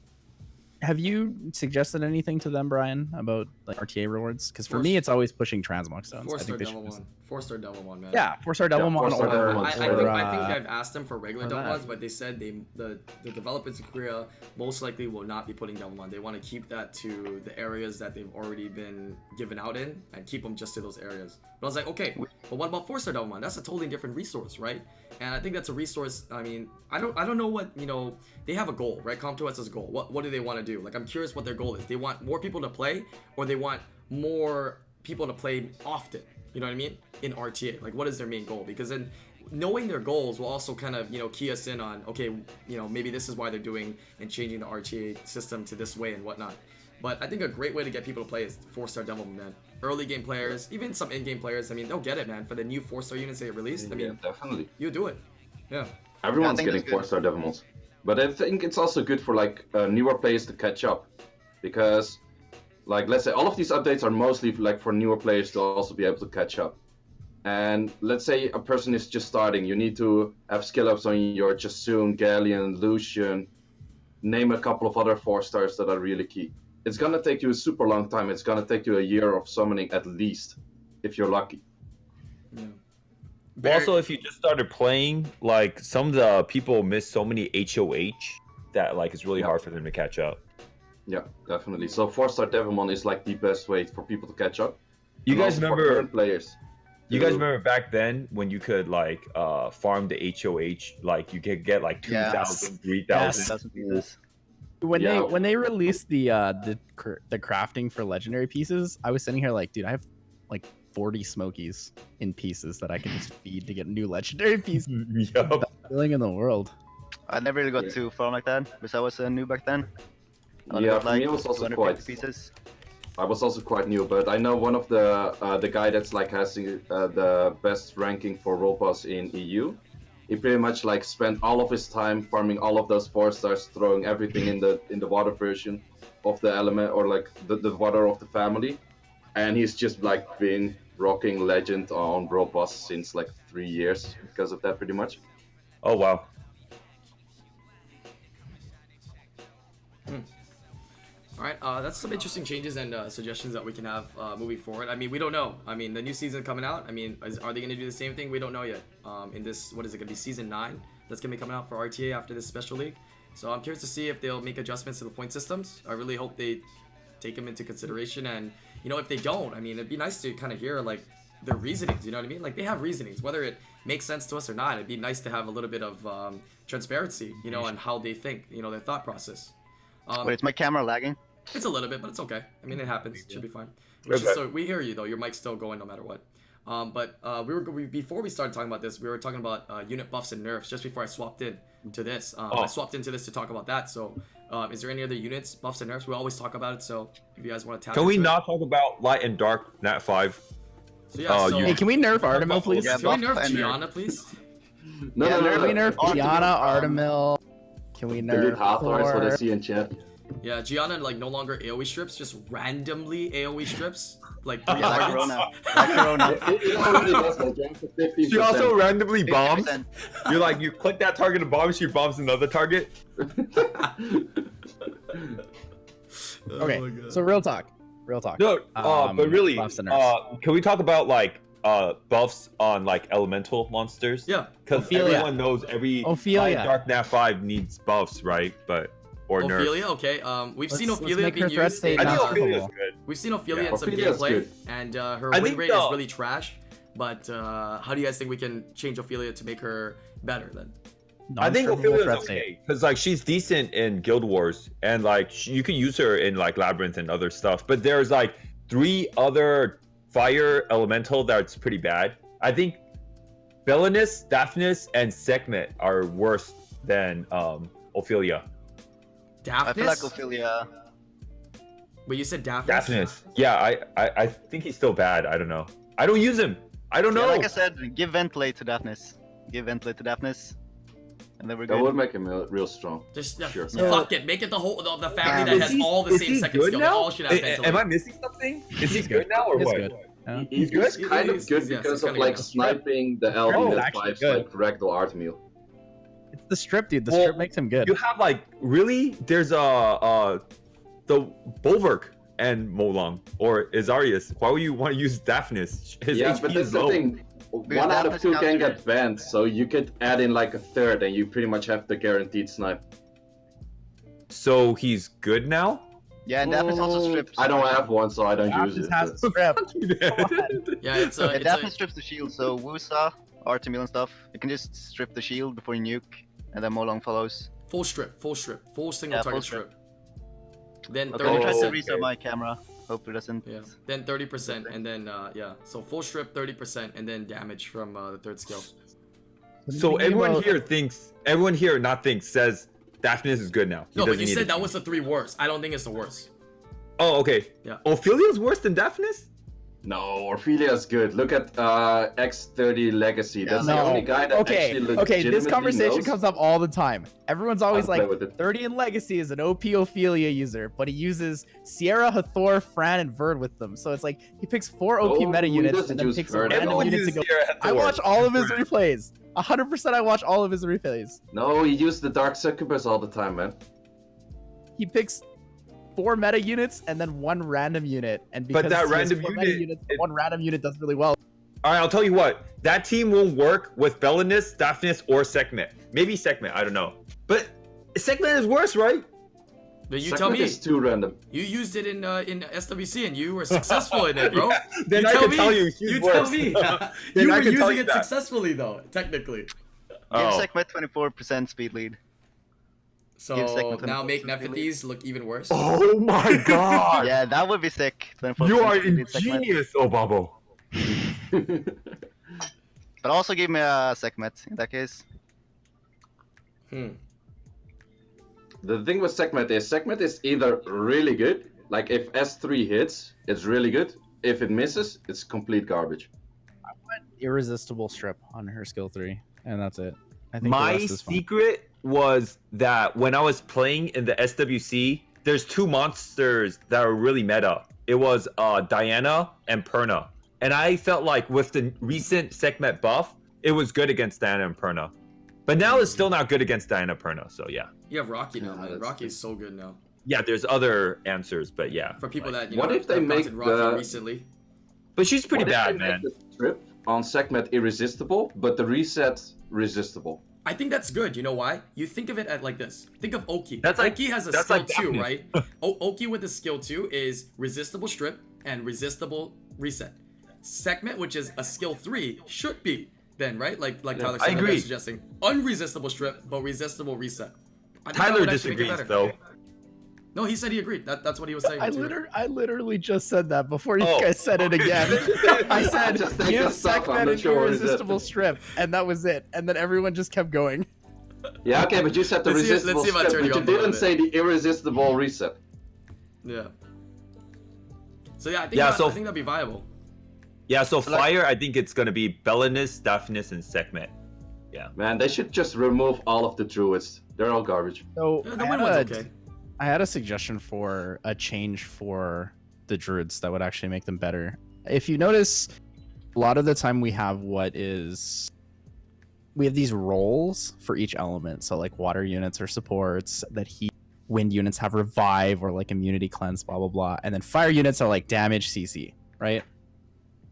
Have you suggested anything to them, Brian, about like RTA rewards? Because for Four- me, it's always pushing transmog stones. I 4-star think they should Devilmon. just... 4-star Devilmon, man. Yeah, 4-star Devilmon 4-star or, Devilmon. I think or, I've asked them for regular or that. Devilmons, but they said the developers in Korea most likely will not be putting Devilmon. They want to keep that to the areas that they've already been given out in, and keep them just to those areas. But I was like, okay, but what about 4-star Devilmon? That's a totally different resource, right? And I think that's a resource. I mean, I don't know what, you know, they have a goal, right? Com2S has a goal. What do they want to do? Like, I'm curious what their goal is. They want more people to play, or they want more people to play often. You know what I mean? In RTA, like, what is their main goal? Because then knowing their goals will also kind of, you know, key us in on, okay, you know, maybe this is why they're doing and changing the RTA system to this way and whatnot. But I think a great way to get people to play is 4-star Devilmon, man. Early game players, even some in-game players, I mean, they'll get it, man. For the new 4-star units they released, I mean, Yeah, definitely. you do it. Yeah. Everyone's think getting that's good. 4-star Devilmons. But I think it's also good for like newer players to catch up, because like, let's say all of these updates are mostly like for newer players to also be able to catch up. And let's say a person is just starting, you need to have skill ups on your Jasoon, Galleon, Lucian, name a couple of other 4-stars that are really key. It's gonna take you a super long time. It's gonna take you a year of summoning at least, if you're lucky. Yeah. Also, if you just started playing, like some of the people miss so many HOH that like it's really Yeah. hard for them to catch up. Yeah, definitely. So 4-star Devilmon is like the best way for people to catch up. You And guys also for remember? current players. You guys to- remember back then when you could like farm the HOH, like you could get like Yeah. 2,000, 3,000. 1,000 pieces. when they released the crafting for legendary pieces, I was sitting here like, dude, I have like 40 smokies in pieces that I can just feed to get new legendary pieces. Yup. Best feeling in the world. I never really got Yeah. too far like that because I was new back then. I only Yeah, got, for me it was also 250 quite. pieces. I was also quite new, but I know one of the guy that's like has the best ranking for role pass in EU. He pretty much like spent all of his time farming all of those 4-stars, throwing everything in the water version of the element, or like the water of the family, and he's just like been rocking legend on role pass since like 3 years because of that, pretty much. Oh wow. All right, that's some interesting changes and suggestions that we can have moving forward. I mean, we don't know. I mean, the new season coming out. I mean, are they going to do the same thing? We don't know yet. In this, what is it going to be, season 9? That's going to be coming out for RTA after this special league. So I'm curious to see if they'll make adjustments to the point systems. I really hope they take them into consideration. And you know, if they don't, I mean, it'd be nice to kind of hear like their reasonings. You know what I mean? Like they have reasonings, whether it makes sense to us or not. It'd be nice to have a little bit of transparency, you know, on how they think, you know, their thought process. Wait, is my camera lagging? It's a little bit, but it's okay. I mean, it happens. It should be fine. So we hear you though. Your mic's still going no matter what. Before we started talking about this, we were talking about unit buffs and nerfs just before I swapped in to this. I swapped into this to talk about that. So, is there any other units, buffs and nerfs? We always talk about it. So, if you guys want to tap, can we into not talk about light and dark Nat 5? So yeah, Hey, can we nerf Artemil, please? Yeah, can we nerf buff and Gianna, please? No, Can we nerf Gianna, Artemil? Can we Delete nerf Hathor is what I Thor? see in chat. Yeah, Gianna like no longer AoE strips, just randomly AoE strips, like Yeah, like targets. Corona. Like Corona. It already does that, jump to 15%. She also randomly bombs. 50%. You're like, you click that target to bomb, she bombs another target. Okay, Oh my God. so real talk. No, but really, buffs and nerfs. can we talk about like buffs on like elemental monsters? Yeah, Because Ophelia. everyone knows every Ophelia. Light Dark Nat 5 needs buffs, right? But or nerfs. Ophelia. Okay, we've seen Let's Ophelia make being her threat used. state I in, think not Ophelia's capable. good. We've seen Ophelia Yeah, in some Ophelia's gameplay, good. and her I win think rate the- is really trash. But how do you guys think we can change Ophelia to make her better then? I think Non-trivial Ophelia's threat okay state. because like she's decent in Guild Wars and like you can use her in like Labyrinth and other stuff. But there's like 3 other fire elemental that's pretty bad. I think Belinus, Daphnis, and Sekhmet are worse than Ophelia. Daphnis? I feel like Ophelia. But you said Daphnis. Daphnis, yeah, I think he's still bad. I don't know. I don't use him. I don't Yeah, know. like I said, give Ventilate to Daphnis. Give Ventilate to Daphnis. And then we're That good. would make him real strong. Just Sure. fuck it. Make it the whole the family Yeah, that Is has he- all the is same he second good skill. They now? all should have ventilate. Am I missing something? Is he He's good now or He's what? good. Yeah. He's good. He's kind of He's- good yes, because he's of kinda like good. sniping the Oh, LB it's actually F5s good. like Ragdoll Artemil. It's the strip, dude. The Well, strip makes him good. You have like really? There's the Bulwark and Molong or Azarius. Why would you want to use Daphnis? His Yeah, HP but that's is the low. thing. One out of Daphnis 2 can counter- get banned, so you could add in like a third, and you pretty much have the guaranteed snipe. So he's good now. Yeah, and Daphnis also strips. I don't have one, so I don't use Daphnis it. has a strip. Yeah, it's Yeah, it's Daphnis strips the shield, so Wusa, Artemil and stuff, you can just strip the shield before you nuke, and then Molong follows. full strip, full single Yeah, target full strip. Then Okay, let me try to 30%. restart my camera. Hope it doesn't. Yeah. Then 30%, and then yeah. So full strip 30%, and then damage from the third skill. So everyone here says Daphnis is good now. He No, but doesn't you need said it. that was the 3 worst. I don't think it's the worst. Oh, okay. Yeah. Ophelia's worse than Daphnis? No, Ophelia's good. Look at X30 Legacy. That's the No. only guy that actually Okay, this legitimately conversation knows comes up all the time. Everyone's always how to play like, with it. 30 in Legacy is an OP Ophelia user, but he uses Sierra, Hathor, Fran, and Verd with them. So it's like he picks 4 OP Oh, meta he units doesn't and then use picks a Verd at random all. unit to go. Sierra Hathor. I watch all of his replays. 100% I watch all of his replays. No, he used the Dark Succubus all the time, man. He picks 4 meta units and then 1 random unit. And because that he has random 4 meta unit- units, the 1 random unit does really well. All right, I'll tell you what. That team won't work with Belinus, Daphnis, or Sekhmet. Maybe Sekhmet, I don't know. But Sekhmet is worse, right? But you Sekhmet tell me. is too random. You used it in SWC and you were successful in it, bro. Yeah, then you I tell can me. tell you she's You worse. tell me. Then You I were can tell using you it that. successfully though, technically. Give Oh. Sekhmet 24% speed lead. So Give Segment now 24% make speed lead. Nephthys look even worse. Oh my god! Yeah, that would be sick. 24% You are speed lead Sekhmet. ingenious, Obabo. But also give me a Sekhmet in that case. The thing with Sekhmet is either really good, like if S3 hits, it's really good. If it misses, it's complete garbage. Irresistible strip on her skill 3, and that's it. I think the My rest is fine. secret was that when I was playing in the SWC, there's 2 monsters that are really meta. It was Diana and Perna. And I felt like with the recent Sekhmet buff, it was good against Diana and Perna. But now it's still not good against Diana and Perna, so yeah. You have Rocky now, Yeah, man. that's Rocky is so good now. Yeah, there's other answers, but yeah. For people that What if they have make gotten Rocky recently. But she's pretty What if bad, they man. make the strip on segment irresistible, but the reset resistible? I think that's good. You know why? You think of it at like this. Think of Oki. That's like- Oki has a that's skill like 2, Daphne. right? Oki with the skill 2 is resistible strip and resistible reset. Segment, which is a skill 3, should be then, right? Like Tyler I said, agree. suggesting unresistible strip but resistible reset. I think that Tyler would actually make it disagrees better. though. No, he said he agreed. That's what he was saying. I too. literally just said that before you Oh. guys said it again. I said Just take give the stuff, I'm segment not and sure what it is. irresistible strip, and that was it. And then everyone just kept going. Yeah, okay, but you said the Let's see- let's resistible see if I strip, turn but you you up a little didn't bit. say the irresistible reset. Yeah. So yeah, I think Yeah, that, so- I think that'd be viable. Yeah, so like- fire, I think it's gonna be Bellinus, Daphnis, and Sekhmet. Man, they should just remove all of the druids. They're all garbage. So The win one's okay. I had a suggestion for a change for the druids that would actually make them better. If you notice, a lot of the time we have these roles for each element. So like water units or supports, that heat, wind units have revive or like immunity cleanse, blah blah blah, and then fire units are like damage CC, right?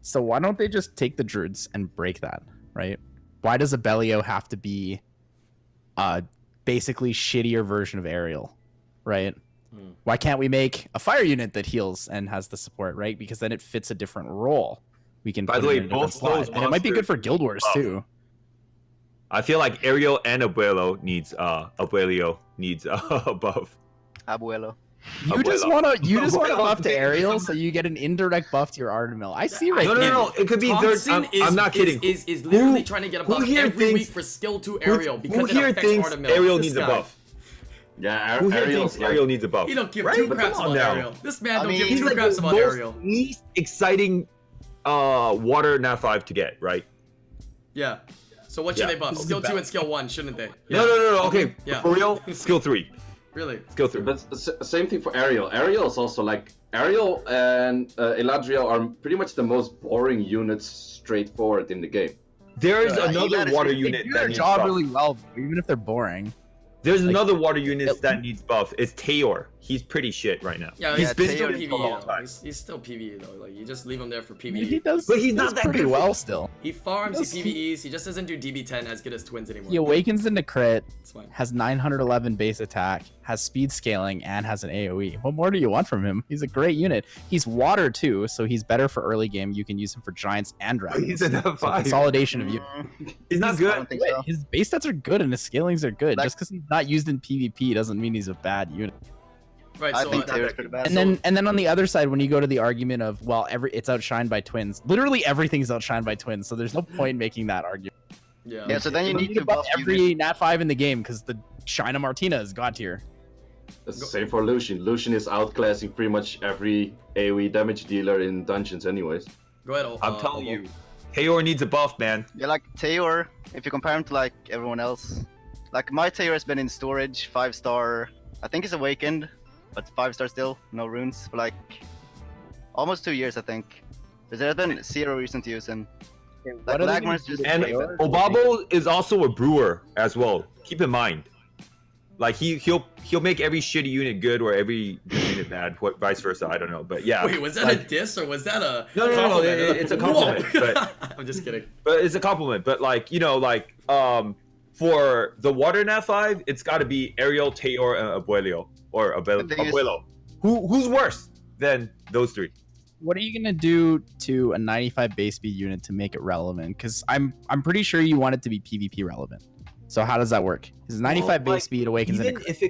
So why don't they just take the druids and break that, right? Why does Abellio have to be basically shittier version of Aerial, right? Why can't we make a fire unit that heals and has the support, right? Because then it fits a different role. We can By put the it way, in a different both slot. those And it might be good for monsters Guild Wars buff. too. I feel like Ariel and Abuelo needs Abuelio needs a buff. Abuelo. You just Abuelo. want to Abuelo. buff to Aerial so you get an indirect buff to your Artemill. I see right No, there. no, no. It could be third. Thompsin I'm not kidding. Is literally Who- trying to get a who buff here every thinks- week for skill 2 Who- Ariel because who it here affects thinks Artemill. Ariel This needs a guy. buff? Yeah, Who here Ariel's thinks Ariel needs a buff? He don't give Right? 2 But craps come on about now. Ariel. This man I don't mean, give he's 2 He's like craps the about most Ariel. least exciting water nat 5 to get, right? Yeah. So what should Yeah. they buff? Skill 2 and skill 1, shouldn't they? No, no, no. Okay, Yeah. for real, skill 3. Really? Skill 3. But same thing for Ariel. Ariel is also like Ariel and Eladriel are pretty much the most boring units straightforward in the game. There's Yeah, another Eladriel- water They unit do that their needs job buff. really well, even if they're boring. There's like- another water unit that needs buff. It's Tayor. He's pretty shit right now. Yeah, he's he's been still Taylor PvE for a long though. time. He's still PvE though. Like you just leave him there for I mean, he PvE. does, But he's he not does that pretty good. well still. He farms, Does he he- PvEs. He just doesn't do DB10 as good as twins anymore. He awakens into crit, It's fine. has 911 base attack, has speed scaling, and has an AoE. What more do you want from him? He's a great unit. He's water too, so he's better for early game. You can use him for giants and dragons. He's an So F5. consolidation of you. He's not I good. don't think so. His base stats are good and his scalings are good. Like- Just because he's not used in PvP doesn't mean he's a bad unit. Right. I So think Taylor's pretty bad. And then on the other side, when you go to the argument of it's outshined by twins, literally everything's outshined by twins. So there's no point in making that argument. yeah. Yeah, so then you need to buff buff every Nat 5 in the game because the China Martina is god tier. It's the same for Lucian. Lucian is outclassing pretty much every AoE damage dealer in dungeons anyways. Go ahead. I'm telling you, Tayor needs a buff, man. Yeah, like Tayor, if you compare him to like everyone else, like my Tayor has been in storage, 5-star. I think he's awakened, but 5-star still, no runes for like almost 2 years, I think. There's been zero reason to use him. Like Lagmar's just And way better. Obabo is also a brewer as well. Keep in mind, like he'll make every shitty unit good or every good unit bad, vice versa. I don't know, but yeah. Wait, was that like, a diss or was that a No, no, no, compliment? it's a compliment, Whoa. but- I'm just kidding. But it's a compliment. But like for the water nat 5, it's got to be Ariel, Tayor, and Abuelo or The thing is- Abuelo. Who's worse than those 3? What are you gonna do to a 95 base speed unit to make it relevant? Because I'm pretty sure you want it to be PvP relevant. So how does that work? Because 95 base like, speed awakens Even into if it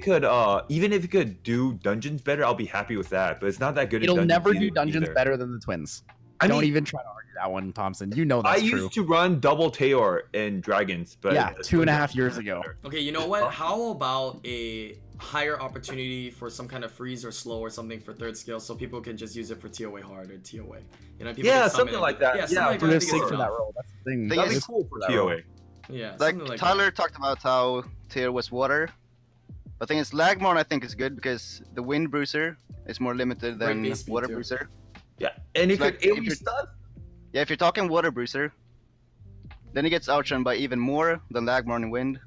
could do dungeons better, I'll be happy with that. But it's not that good. it'll in dungeons never do either. dungeons better than the twins. I Don't mean, even try to argue that one, Thompson. You know I that's used true. to run double Tayor in dragons, but Yeah, 2.5 years ago. Okay, you know what? How about a higher opportunity for some kind of freeze or slow or something for 3rd skill so people can just use it for TOA hard or TOA? You know, people Yeah, can summon something it. like that. Yeah, something Yeah, like We're that. I gonna think stick is for that enough. role. That's the thing. Thing That'd be is- cool for that. TOA. Yeah, Like something like Tyler talked about how Tayor was water. The thing is, Lagmon I think is good because the Wind Bruiser is more limited Great than base speed, Water too. Bruiser. Yeah, and it It's like could if AoE you're- stun. Yeah, if you're talking Water Bruiser, then he gets outshone by even more than Lagmon in Wind,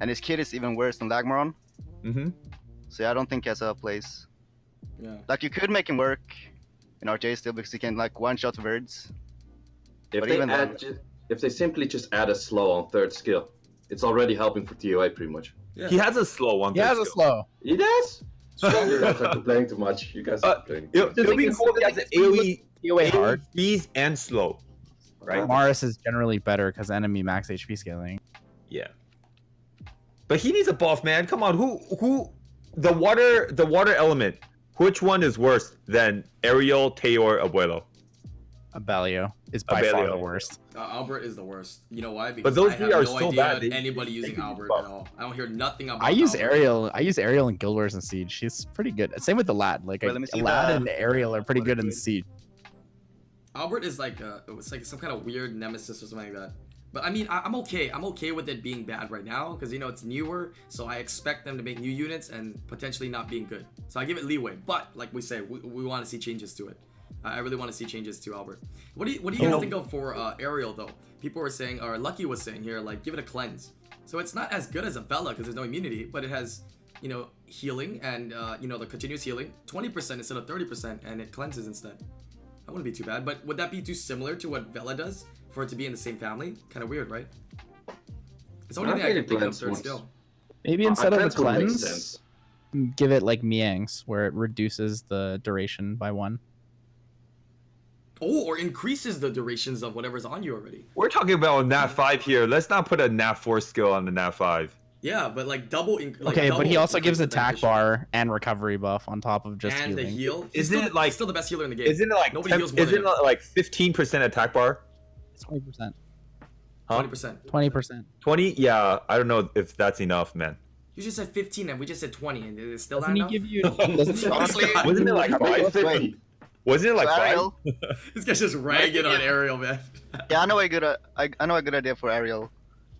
and his kit is even worse than Lagmon. Mm-hmm. So yeah, I don't think he has a place. Yeah. Like you could make him work in RJ still because he can like one-shot birds. If But they even add, if they simply just add a slow on third skill, it's already helping for TOA pretty much. Yeah. He has a slow one. He has a slow. He does. You guys are complaining too much. You guys are complaining. Too much. It'll be cool if he has an AoE, AoE hard. freeze, and slow. Right. Morris is generally better because enemy max HP scaling. Yeah. But he needs a buff, man. Come on, who the water element, which one is worse than Ariel, Tayor, Abuelo? Abelio is by far the worst. Albert is the worst. You know why? But Because those I three have are no so idea bad. anybody using Albert at all. I don't hear nothing about I use Albert. Ariel in Guild Wars and Siege. She's pretty good. Same with the lad. Like Wait, let me see lad the- and Ariel are pretty good in Siege. Albert is like it's like some kind of weird nemesis or something like that. But I mean, I'm okay. I'm okay with it being bad right now because you know it's newer, so I expect them to make new units and potentially not being good. So I give it leeway. But like we say, we want to see changes to it. I really want to see changes to Albert. What do you guys think of for Ariel though? People were saying, or Lucky was saying here, like give it a cleanse. So it's not as good as a Bella because there's no immunity, but it has, you know, healing and you know the continuous healing, 20% instead of 30%, and it cleanses instead. That wouldn't be too bad. But would that be too similar to what Bella does for it to be in the same family? Kind of weird, right? It's the only thing I can think of third skill. Maybe instead of a Cleanse would make cleanse, sense. give it like Miang's, where it reduces the duration by 1. Oh, or increases the durations of whatever's on you already. We're talking about Nat 5 here. Let's not put a Nat 4 skill on the Nat 5. Yeah, but like double. Okay, but he also gives attack beneficial. bar and recovery buff on top of just and healing. the heal. He's Isn't still, it like- he's still the best healer in the game? Isn't it like Nobody heals more isn't than it like 15% attack bar? It's 20%. Huh? 20%. 20%. 20? Yeah, I don't know if that's enough, man. You just said 15 and we just said 20, and it's still Doesn't not he enough. give you? Doesn't he Honestly, Wasn't it like Make it 5? 50. Wasn't it like So 5? Ariel, This guy's just ragging on Ariel, man. yeah, I know a good idea for Ariel.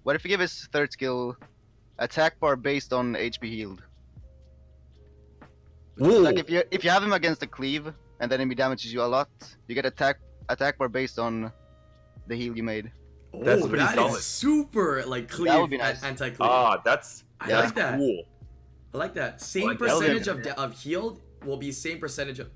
What if you give his third skill attack bar based on HP healed? Ooh. Like if you have him against the cleave and then enemy damages you a lot, you get attack bar based on the heal you made. That's Oh, pretty that solid. is super like cleave That would be nice. anti-cleave. Ah, that's I like that. cool. I like that. Same like that. percentage of healed will be same percentage of.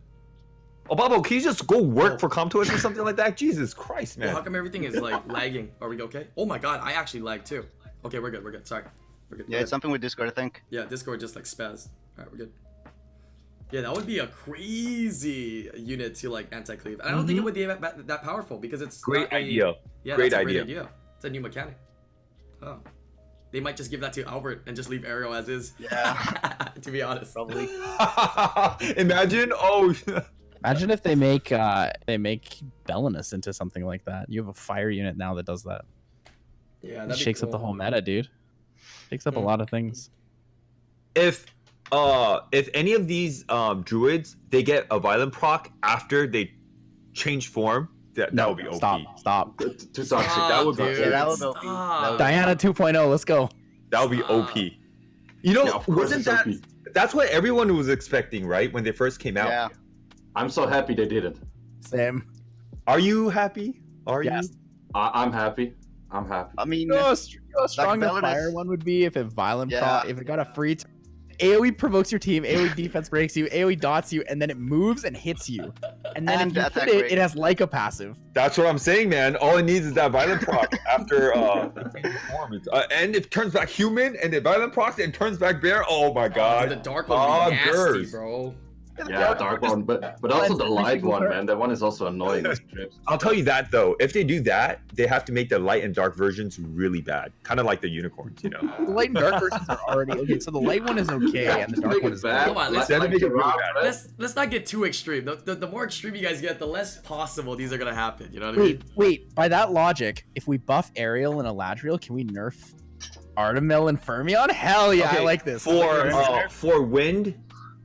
Oh, Babo, can you just go work for Comtois or something like that? Jesus Christ, Oh, how man. come everything is like lagging? Are we okay? Oh my god, I actually lag too. Okay, we're good. We're good. Sorry. We're good. Yeah, it's something with Discord, I think. Yeah, Discord just like spaz. Alright, we're good. Yeah, that would be a crazy unit to like anti-cleave. And I don't think it would be that powerful because it's Great not a- idea. Yeah, Great that's a idea. great idea. It's a new mechanic. Oh. They might just give that to Albert and just leave Ariel as is. Yeah. To be honest. Probably. Imagine, oh, Imagine if they make Belinus into something like that. You have a fire unit now that does that. Yeah, It that shakes up the whole meta, dude. Shakes up a lot of things. if any of these druids they get a violent proc after they change form, that would be OP. Stop. Too toxic. That would be dude. Yeah, that would be OP. Stop. Diana 2.0, let's go. That would be Stop. OP. You know, Yeah, of course wasn't it's that? OP. That's what everyone was expecting, right? When they first came out. Yeah. I'm so happy they didn't. Same. Are you happy? Are Yes. you? I'm happy. I'm happy. I mean, You know how strong the Belinus. fire one would be if it violent Yeah. if it got a free AoE provokes your team, AoE defense breaks you, AoE dots you, and then it moves and hits you. And then And if you attack hit it, rate. it has like a passive. That's what I'm saying, man. All it needs is that violent proc after performance, and it turns back human, and the violent proc and turns back bear. Oh my god. The dark one would be nasty, Gers. bro. Yeah, dark one, but also the light one, man. That one is also annoying. With trips. I'll tell you that though. If they do that, they have to make the light and dark versions really bad, kind of like the unicorns, you know. The light and dark versions are already okay. So the light one is okay, and the dark Make one it is bad. Come on, let's- like make it really Rob, bad. right? Let's not get too extreme. The more extreme you guys get, the less possible these are gonna happen. You know what I mean? Wait. By that logic, if we buff Ariel and Eladriel, can we nerf Artemil and Fermion? Hell yeah, I Okay, like this.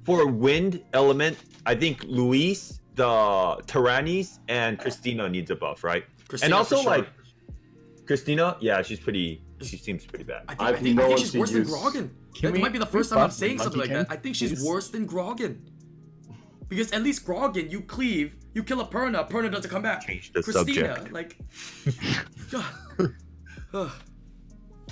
for wind element, I think Luis, the Tyrannis, and Christina needs a buff, right? Christina, And also for sure. like Christina, yeah, she seems pretty bad. I think no she's one worse to than use. Grogan. Can That we- might be the can we first time I'm buff saying something like Monkeykin, that. I think she's please? worse than Grogan. Because at least Grogan, you cleave, you kill a Perna doesn't come back. Change the Christina, subject. like.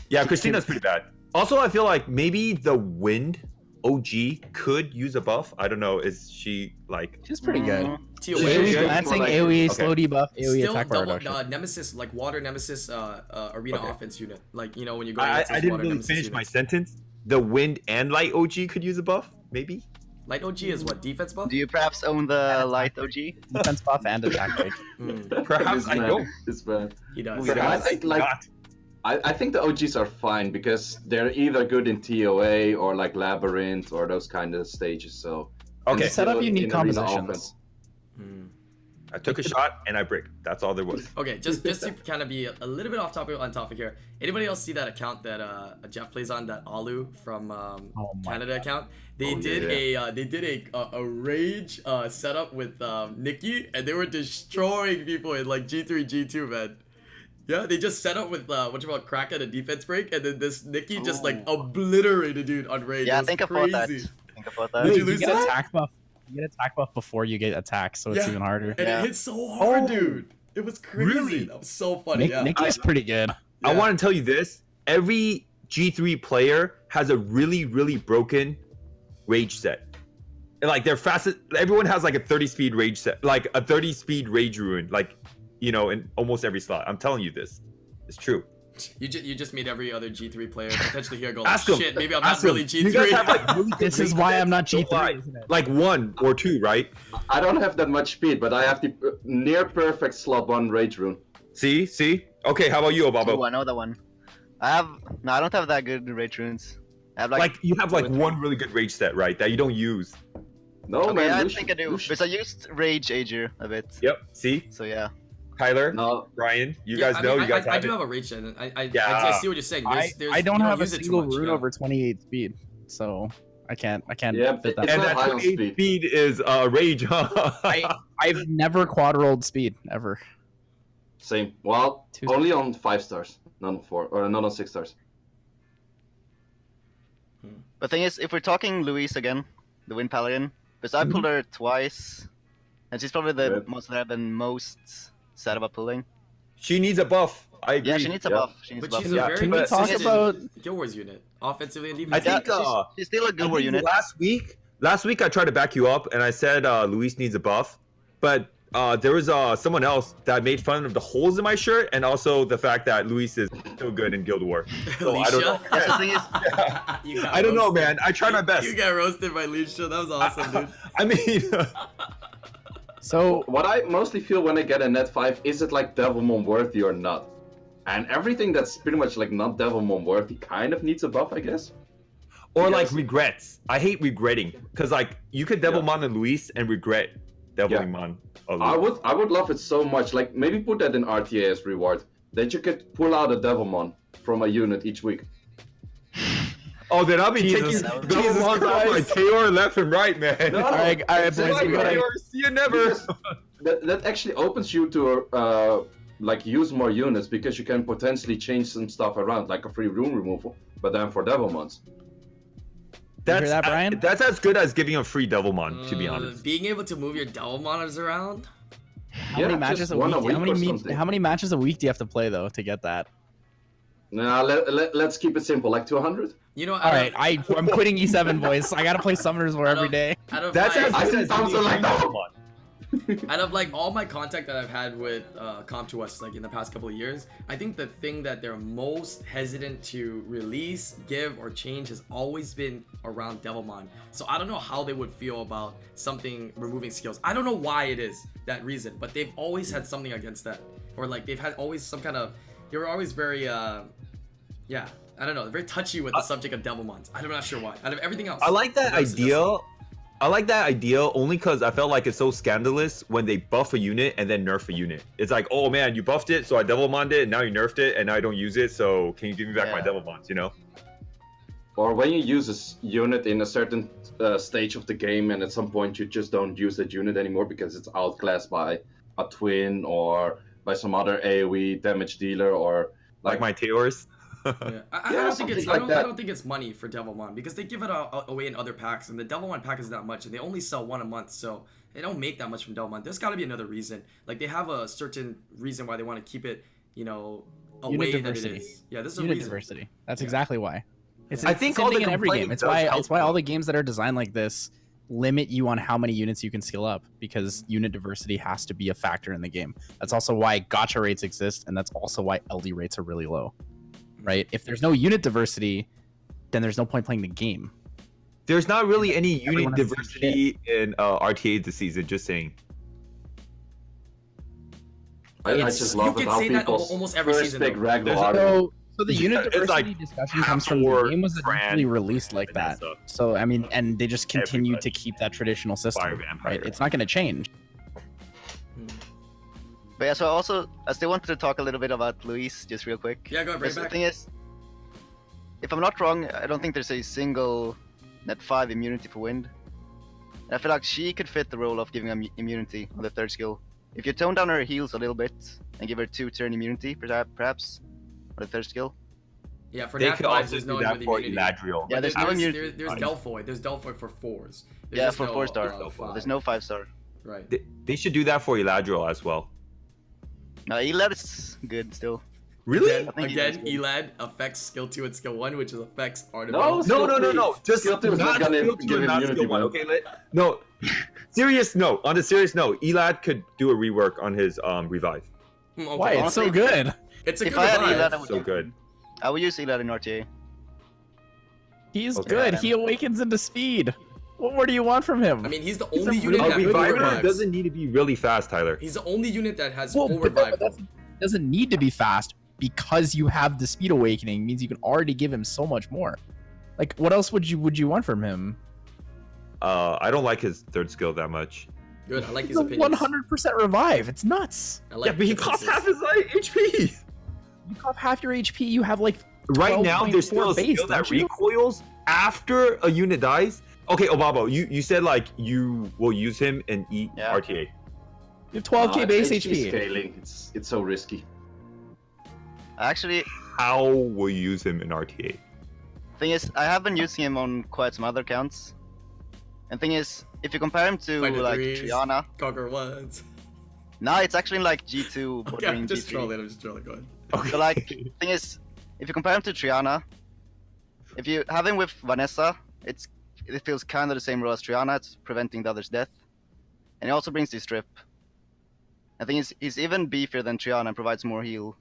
Yeah, Christina's pretty bad. Also, I feel like maybe the wind OG could use a buff. I don't know. Is she like? She's pretty good. TOA. AoE Yeah. glancing, Like- AoE okay. slow debuff, AoE Still attack bar double reduction. Nemesis, like water Nemesis arena Okay. offense unit. Like, you know, when you go I against didn't water really Nemesis finish unit. my sentence. The wind and light OG could use a buff, maybe. Light OG is what, defense buff? Do you perhaps own the light OG? Defense buff and attack rate. Perhaps This I man, don't. This man. He does. But I think like Not. I think the OGs are fine because they're either good in TOA or like Labyrinth or those kind of stages. So Okay, And Set up still unique in arena compositions. offense. Hmm. I took a shot and I bricked. That's all there was. Okay, just to kind of be a little bit off topic on topic here. Anybody else see that account that Jeff plays on, that Alu from my Canada account? They did a rage setup with Nikki, and they were destroying people in like G3 G2, man. Yeah, they just set up with Crack at a defense break, and then this Nikki just like obliterated dude on rage. Yeah, It was think about that. crazy. Think about Did that. you lose get that? attack buff. You get attack buff before you get attack, so it's Yeah. even harder. And Yeah. it hit so hard, Oh. dude. It was crazy. Really? That was so funny. Yeah. Nikki's pretty good. I Yeah. want to tell you this. Every G3 player has a really, really broken rage set. And like their fastest, everyone has like a 30 speed rage set, like a 30 speed rage ruin, like, you know, in almost every slot. I'm telling you this. It's true. You just made every other G3 player potentially here go like, Ask 'em. shit, maybe I'm not Ask 'em. really G3. You guys have like really good This is rage why sets? I'm not Don't lie. G3, isn't it? Like 1 or 2, right? I don't have that much speed, but I have the near perfect slot 1 rage rune. See? Okay, how about you, Oh, Obabo? I know that one. I don't have that good rage runes. I have Like you have like one really good rage set, right? That you don't use. No Okay, man, I Lucian- think I do. Lucian- Because I used Rage Ager a bit. Yep. See? So yeah. Tyler, No, Brian, you Yeah, guys I know, mean, you guys I have do it. have a rage set, and I Yeah. see what you're saying. I You don't have a use it too single much, rune yeah. over 28 speed, so I can't Yeah, fit that. it's And not that high on 28 speed. speed is rage, huh? I've never quad rolled speed ever. same. Well, Two- only on 5 stars, none on 4 or not on 6 stars. The thing is, if we're talking Louise again, the Wind Paladin, because I pulled her twice, and she's probably the Good. most that I've been most sad about pulling. She needs a buff. I agree. Yeah, she needs a Yeah. buff. She needs But a buff. she's a Yeah, very can we good talk assistant about- Guild Wars unit, offensively and I defensively. think she's still a I good war think unit. last week I tried to back you up and I said Luis needs a buff, but there was someone else that made fun of the holes in my shirt and also the fact that Luis is so good in Guild War. So I don't know. Alicia? That's the thing is, You got I don't know, roasted. man. I tried my best. You got roasted by Alicia. That was awesome, dude. I mean, So What I mostly feel when I get a net 5, is it like Devilmon worthy or not? And everything that's pretty much like not Devilmon worthy kind of needs a buff, I guess. or like Yes. regrets. I hate regretting because like you could Devilmon and Luis and regret Devilmon. I would love it so much. Like maybe put that in RTA as reward. That you could pull out a Devilmon from a unit each week. Oh, then I'll be Jesus. taking Jesus Devilmon off my Christ. Taylor left and right, man. No, all right, boys, exactly. we gotta. See you never. Because that actually opens you to like use more units because you can potentially change some stuff around, like a free rune removal, but then for Devilmons. That's that, Brian? That's as good as giving a free Devilmon, to be honest. Being able to move your Devilmons around. How many matches just a one week? or something. How many matches a week do you have to play though to get that? Nah, let's keep it simple, like 200. You know, All right, I'm quitting E7, boys. I gotta play Summoners War every day. Out of That's my, as I good see as Thompsin getting a like free that. Devilmon. out of like all my contact that I've had with Comp2Us like in the past couple of years, I think the thing that they're most hesitant to release, give, or change has always been around Devilmon. So I don't know how they would feel about something removing skills. I don't know why it is that reason, but they've always had something against that, or like they've had always some kind of. They were always very yeah. I don't know. They're very touchy with the subject of Devilmons. I'm not sure why. Out of everything else, I like that they're suggesting- idea. I like that idea only because I felt like it's so scandalous when they buff a unit and then nerf a unit. It's like, oh man, you buffed it, so I Devilmoned it, and now you nerfed it, and now I don't use it, so can you give me back my Yeah. Devilmons, you know? Or when you use a unit in a certain stage of the game, and at some point you just don't use that unit anymore because it's outclassed by a twin or by some other AoE damage dealer, or Like my Taylors. Yeah. I Yeah, don't think it's something like I that. don't think it's money for Devilmon because they give it away in other packs, and the Devilmon pack is not much, and they only sell one a month, so they don't make that much from Devilmon. There's got to be another reason. Like they have a certain reason why they want to keep it, you know, Unit away that it diversity. is. Yeah, this is a Unit reason. diversity. That's Yeah. exactly why. I think all the in every game. complaining It's does why help, all though. the games that are designed like this limit you on how many units you can skill up, because unit diversity has to be a factor in the game. That's also why gacha rates exist, and that's also why LD rates are really low. Right? If there's no unit diversity, then there's no point playing the game. There's not really any unit Everyone has the same diversity in RTA this season. Just saying. I just love you it can how say that people almost every first season, pick though. Ragnar. So the unit It's diversity like discussion comes from the Hathor, game was Fran, initially released like that. Vanessa. So I mean, and they just continue Everybody. to keep that traditional system, Fire vampire. right? It's not going to change. But yeah, so I still wanted to talk a little bit about Luis, just real quick. Yeah, go ahead, bring Because it the back. thing is, if I'm not wrong, I don't think there's a single net 5 immunity for wind. And I feel like she could fit the role of giving immunity on the third skill. If you tone down her heals a little bit and give her 2-turn immunity, perhaps, on the third skill. Yeah, for They nat could 5s, also there's do no that with for immunity. Eladriel. Yeah, there's no immunity. There's Delphoid. There's Delphoid for 4s. There's Yeah, just for no, 4-star. 5. There's no 5-star. Right. They should do that for Eladriel as well. No, Elad is good still. Really? Again, I think he again is good. Elad affects skill 2 and skill 1, which affects No, Artifact. No. Just Skill 2 is not not gonna skill 2 give and not immunity, skill 1. man. Okay, no. Serious note. On a serious note, Elad could do a rework on his revive. Okay. Why? It's so Honestly, good. It's a If good I had revive. Elad, I would So good. I would use Elad in RTA. He's Okay. good. He awakens into speed. What more do you want from him? I mean, he's the He's a only really unit A that fully reviver revives. doesn't need to be really fast, Tyler. He's the only unit that has well, full but no, revive. but doesn't need to be fast, because you have the speed awakening means you can already give him so much more. Like, what else would you want from him? I don't like his third skill that much. Good, I like He's his a opinions. 100% revive. It's nuts. I like Yeah, but he costs half his HP. You cough half your HP. You have like Right now, there's still a 12.4 base, skill that don't you? recoils after a unit dies. Okay, Obabo, you said like you will use him in Yeah. RTA. You have 12k base HP. Scaling, it's so risky. Actually, How will you use him in RTA? thing is, I have been using him on quite some other accounts. And thing is, if you compare him to Fighter like threes. Triana, Conquer ones. nah, it's actually like G2 Okay, bordering I'm just G3. trolling. I'm just trolling. Go ahead. Okay. So like, thing is, if you compare him to Triana, if you have him with Vanessa, it feels kind of the same role as Triana. It's preventing the other's death, and he also brings the strip. I think he's even beefier than Triana and provides more heal.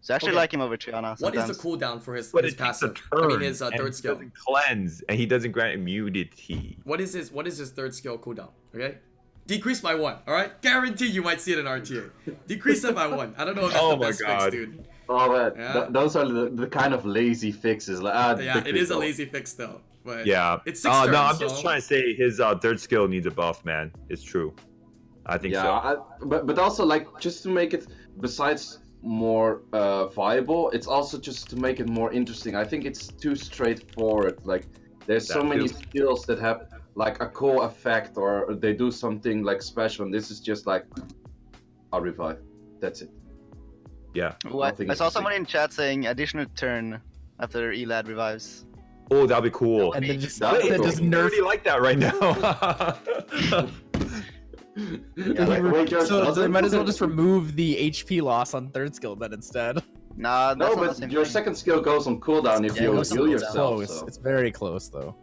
So I actually Okay. like him over Triana. What is Sometimes. the cooldown for his But his it takes a passive? turn, I mean, his and third he skill. doesn't cleanse, and he doesn't grant immunity. What is his third skill cooldown? Okay, decrease by 1. All right, guarantee you might see it in RTA. Decrease it by 1. I don't know if that's Oh the my best God. fix, dude. Oh man, Yeah. those are the kind of lazy fixes. Like, Yeah, it is a decrease. lazy fix though. But Yeah. it's 6 No, turns, I'm just so- trying to say his third skill needs a buff, man. It's true. I think Yeah, so. but also like just to make it, besides more viable, it's also just to make it more interesting. I think it's too straightforward. Like there's so That many feels- skills that have like a cool effect or they do something like special. And this is just like a revive. That's it. Yeah. Ooh, I Nothing saw interesting. someone in chat saying additional turn after Elad revives. Oh, that'd be cool. And then just, That'd be then cool. just I nerf. already like that right now. Wait, yours So they doesn't? might as well just remove the HP loss on third skill then instead. Nah, that's No, not the but same your thing. second skill goes on cooldown if Yeah, it you goes on heal cooldown. yourself. Close. So. It's very close though.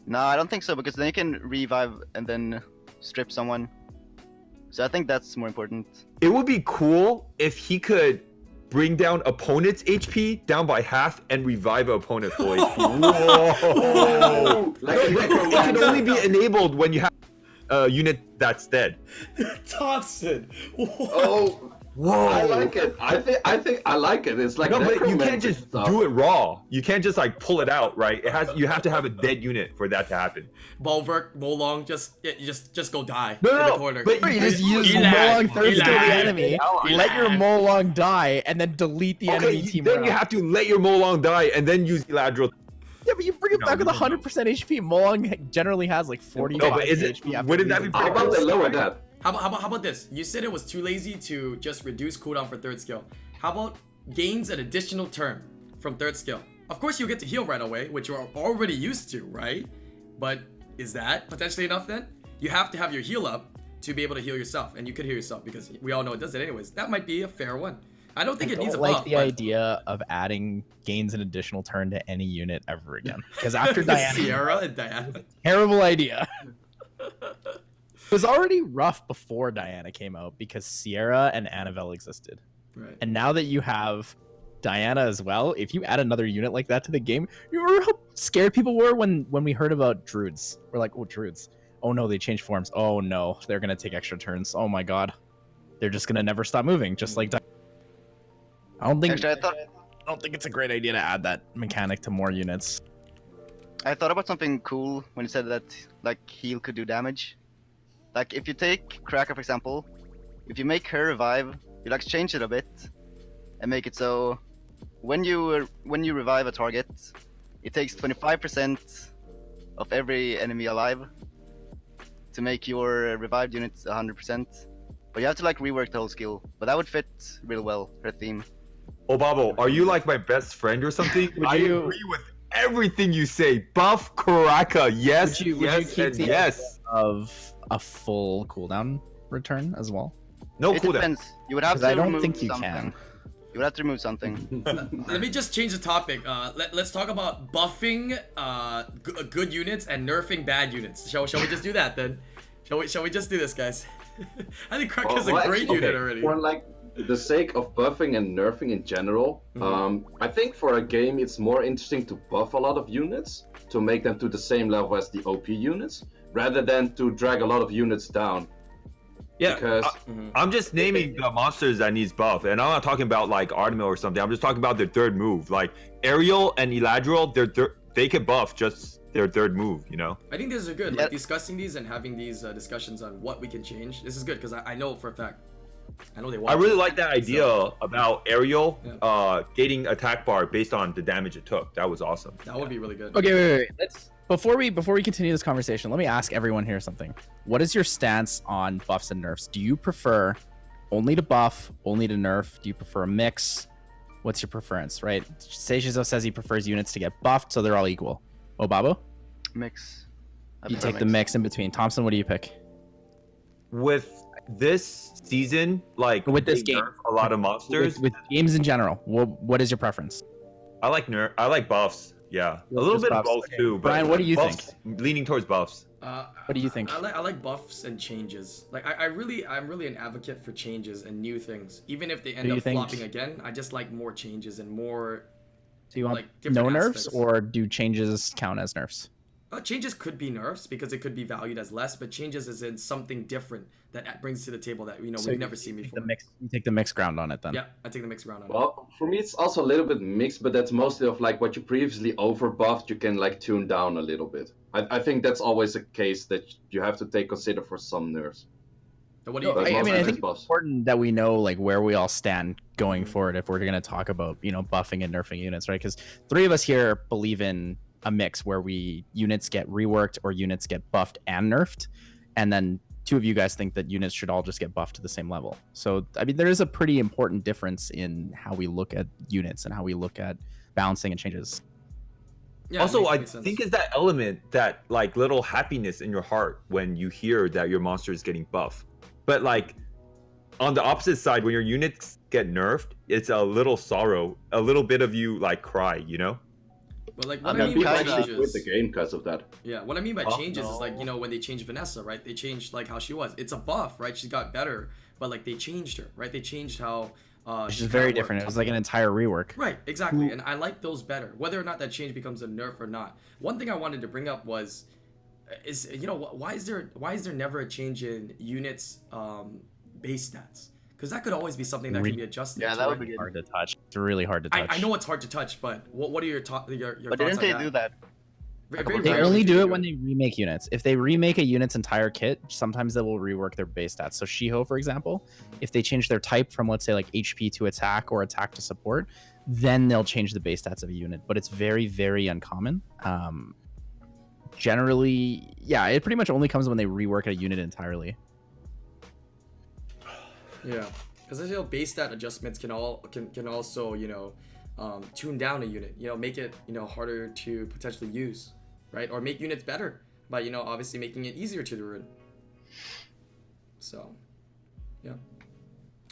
Nah, I don't think so because then you can revive and then strip someone. So I think that's more important. It would be cool if he could bring down opponent's HP down by half and revive an opponent full HP. Whoa! Like a It can necromancer. only be enabled when you have a unit that's dead. Thompson. Oh, Whoa! I like it. I think I like it. It's like No, but you necromancer can't just stuff. do it raw. You can't just like pull it out, right? You have to have a dead unit for that to happen. Bulwark, Molong, you just go die No, in no, the no, corner. but You just use Elad, Molong third skill the Elad, enemy, Elad. let your Molong die, and then delete the enemy Okay, team. then around. you have to let your Molong die and then use Eladriel. Yeah, but you bring it No, back with no, 100% HP. Molong generally has like 45 No, but is it- HP. After wouldn't that be losing How about they lower that? How about this? You said it was too lazy to just reduce cooldown for third skill. How about gains an additional turn from third skill? Of course, you'll get to heal right away, which you're already used to, right? But is that potentially enough then? You have to have your heal up to be able to heal yourself, and you could heal yourself because we all know it does it anyways. That might be a fair one. I don't think I it needs a don't buff. like the idea of adding gains an additional turn to any unit ever again. Because after Diana, Sierra and Diana. terrible idea. It was already rough before Diana came out because Sierra and Annabelle existed. Right. And now that you have Diana as well, if you add another unit like that to the game, you remember how scared people were when we heard about Druids? We're like, oh, Druids. Oh no, they changed forms. Oh no, they're gonna take extra turns. Oh my god. They're just gonna never stop moving, just like Diana. I don't think it's a great idea to add that mechanic to more units. I thought about something cool when you said that like heal could do damage. Like if you take Cracker for example, if you make her revive, you like change it a bit and make it so when you revive a target, it takes 25% of every enemy alive to make your revived units 100%. But you have to like rework the whole skill. But that would fit real well, her theme. Oh, Babo, are you like my best friend or something? I agree with everything you say. Buff Karaka, yes, Would you yes, keep and the yes. of a full cooldown return as well? No It cooldown. depends. You would have 'Cause to I don't remove think you something. can. You would have to remove something. Let me just change the topic. Let's talk about buffing good units and nerfing bad units. Shall we just do that then? Shall we just do this, guys? I think Cracker's a great actually, unit already. For like the sake of buffing and nerfing in general, I think for a game it's more interesting to buff a lot of units to make them to the same level as the OP units, rather than to drag a lot of units down. Yeah, Because I'm just naming the monsters that needs buff, and I'm not talking about like Artemis or something. I'm just talking about their third move. Like Ariel and Eladriel, they can buff just their third move, you know? I think these are good. Like discussing these and having these discussions on what we can change. This is good because I know for a fact. I know they want. I really like that idea about Ariel Yeah. gating attack bar based on the damage it took. That was awesome. That would be really good. Okay, wait. Let's before we continue this conversation, let me ask everyone here something. What is your stance on buffs and nerfs? Do you prefer only to buff, only to nerf? Do you prefer a mix? What's your preference, right? Seiishizo says he prefers units to get buffed, so they're all equal. Obabo? Mix. I You prefer take the mix in between. Thompson, what do you pick? With this season, like With this they game. nerf a lot of monsters. With games in general, what is your preference? I like buffs. Yeah, Yeah, a little just bit of buffs. both Okay. too. But Brian, what do you buffs, leaning towards buffs. What do you think? I like buffs and changes. Like I'm really an advocate for changes and new things. Even if they end you up think- flopping again, I just like more changes and more. Do you want like, no different nerfs, aspects. or do changes count as nerfs? Changes could be nerfs because it could be valued as less, but changes is in something different that brings to the table that we've never seen You before. take the mixed ground on it then. Yeah, I take the mixed ground on it. well, for me it's also a little bit mixed, but that's mostly of like what you previously over buffed, you can like tune down a little bit. I think that's always a case that you have to consider for some nerfs. So what do you? But I mostly mean, I it's think it's buffs. important that we know like where we all stand going forward if we're going to talk about buffing and nerfing units, right? Because three of us here believe in a mix where units get reworked or units get buffed and nerfed, and then two of you guys think that units should all just get buffed to the same level. So I mean, there is a pretty important difference in how we look at units and how we look at balancing and changes. Yeah, Also, I makes sense. think is that element, that like little happiness in your heart when you hear that your monster is getting buffed. But like on the opposite side, when your units get nerfed, it's a little sorrow, a little bit of you like cry, you know? But like what Yeah, I mean People by actually quit changes. the game because of that. Yeah, what I mean by changes is like, when they changed Vanessa, right? They changed like how she was. It's a buff, right? She got better, but like they changed her, right? They changed how Which she is very kinda different. It worked. was like an entire rework. Right, exactly. And I like those better. Whether or not that change becomes a nerf or not. One thing I wanted to bring up was why is there never a change in units base stats? Because that could always be something that can be adjusted. Yeah, to, that would right? be good. Hard to touch. It's really hard to touch. I know it's hard to touch, but what are your your But thoughts didn't they on do that? Very They rarely only do they it when they remake units. If they remake a unit's entire kit, sometimes they will rework their base stats. So Shiho, for example, if they change their type from, let's say, like HP to attack or attack to support, then they'll change the base stats of a unit. But it's very, very uncommon. Generally, yeah, it pretty much only comes when they rework a unit entirely. Yeah, because I feel base stat adjustments can also tune down a unit. Make it harder to potentially use, right? Or make units better by obviously making it easier to ruin. So, yeah.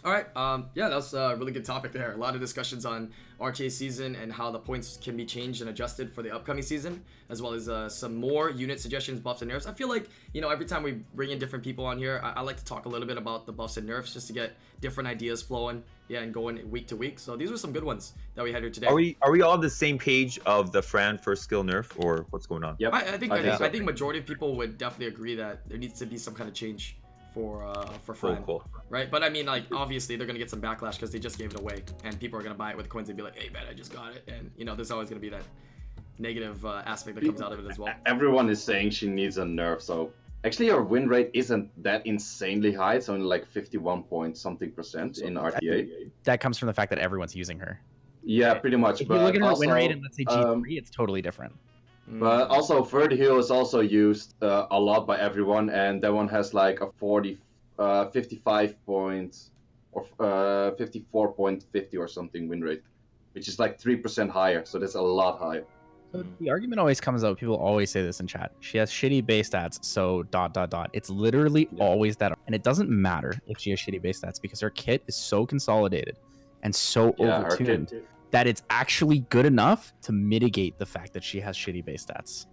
All right. Yeah, that was a really good topic there. A lot of discussions on RTA season and how the points can be changed and adjusted for the upcoming season, as well as some more unit suggestions, buffs, and nerfs. I feel like, you know, every time we bring in different people on here, I like to talk a little bit about the buffs and nerfs just to get different ideas flowing, yeah, and going week to week. So these were some good ones that we had here today. Are we all on the same page of the Fran first skill nerf, or what's going on? Yep. I think so. majority of people would definitely agree that there needs to be some kind of change for Fran. Cool. Right, but I mean, like, obviously they're gonna get some backlash because they just gave it away, and people are gonna buy it with coins and be like, "Hey, man, I just got it," and you know, there's always gonna be that negative aspect that comes out of it as well. Everyone is saying she needs a nerf, so actually her win rate isn't that insanely high. It's only like 51 point something percent in RTA. That comes from the fact that everyone's using her. Yeah, pretty much. If but you look at her also, win rate and let's say G3, it's totally different. But also, Third Heal is also used a lot by everyone, and that one has like a 55 point or 54.50 or something win rate, which is like 3% higher. So that's a lot higher. So the argument always comes up. People always say this in chat. She has shitty base stats, so ... It's literally always that, and it doesn't matter if she has shitty base stats because her kit is so consolidated and so overtuned that it's actually good enough to mitigate the fact that she has shitty base stats.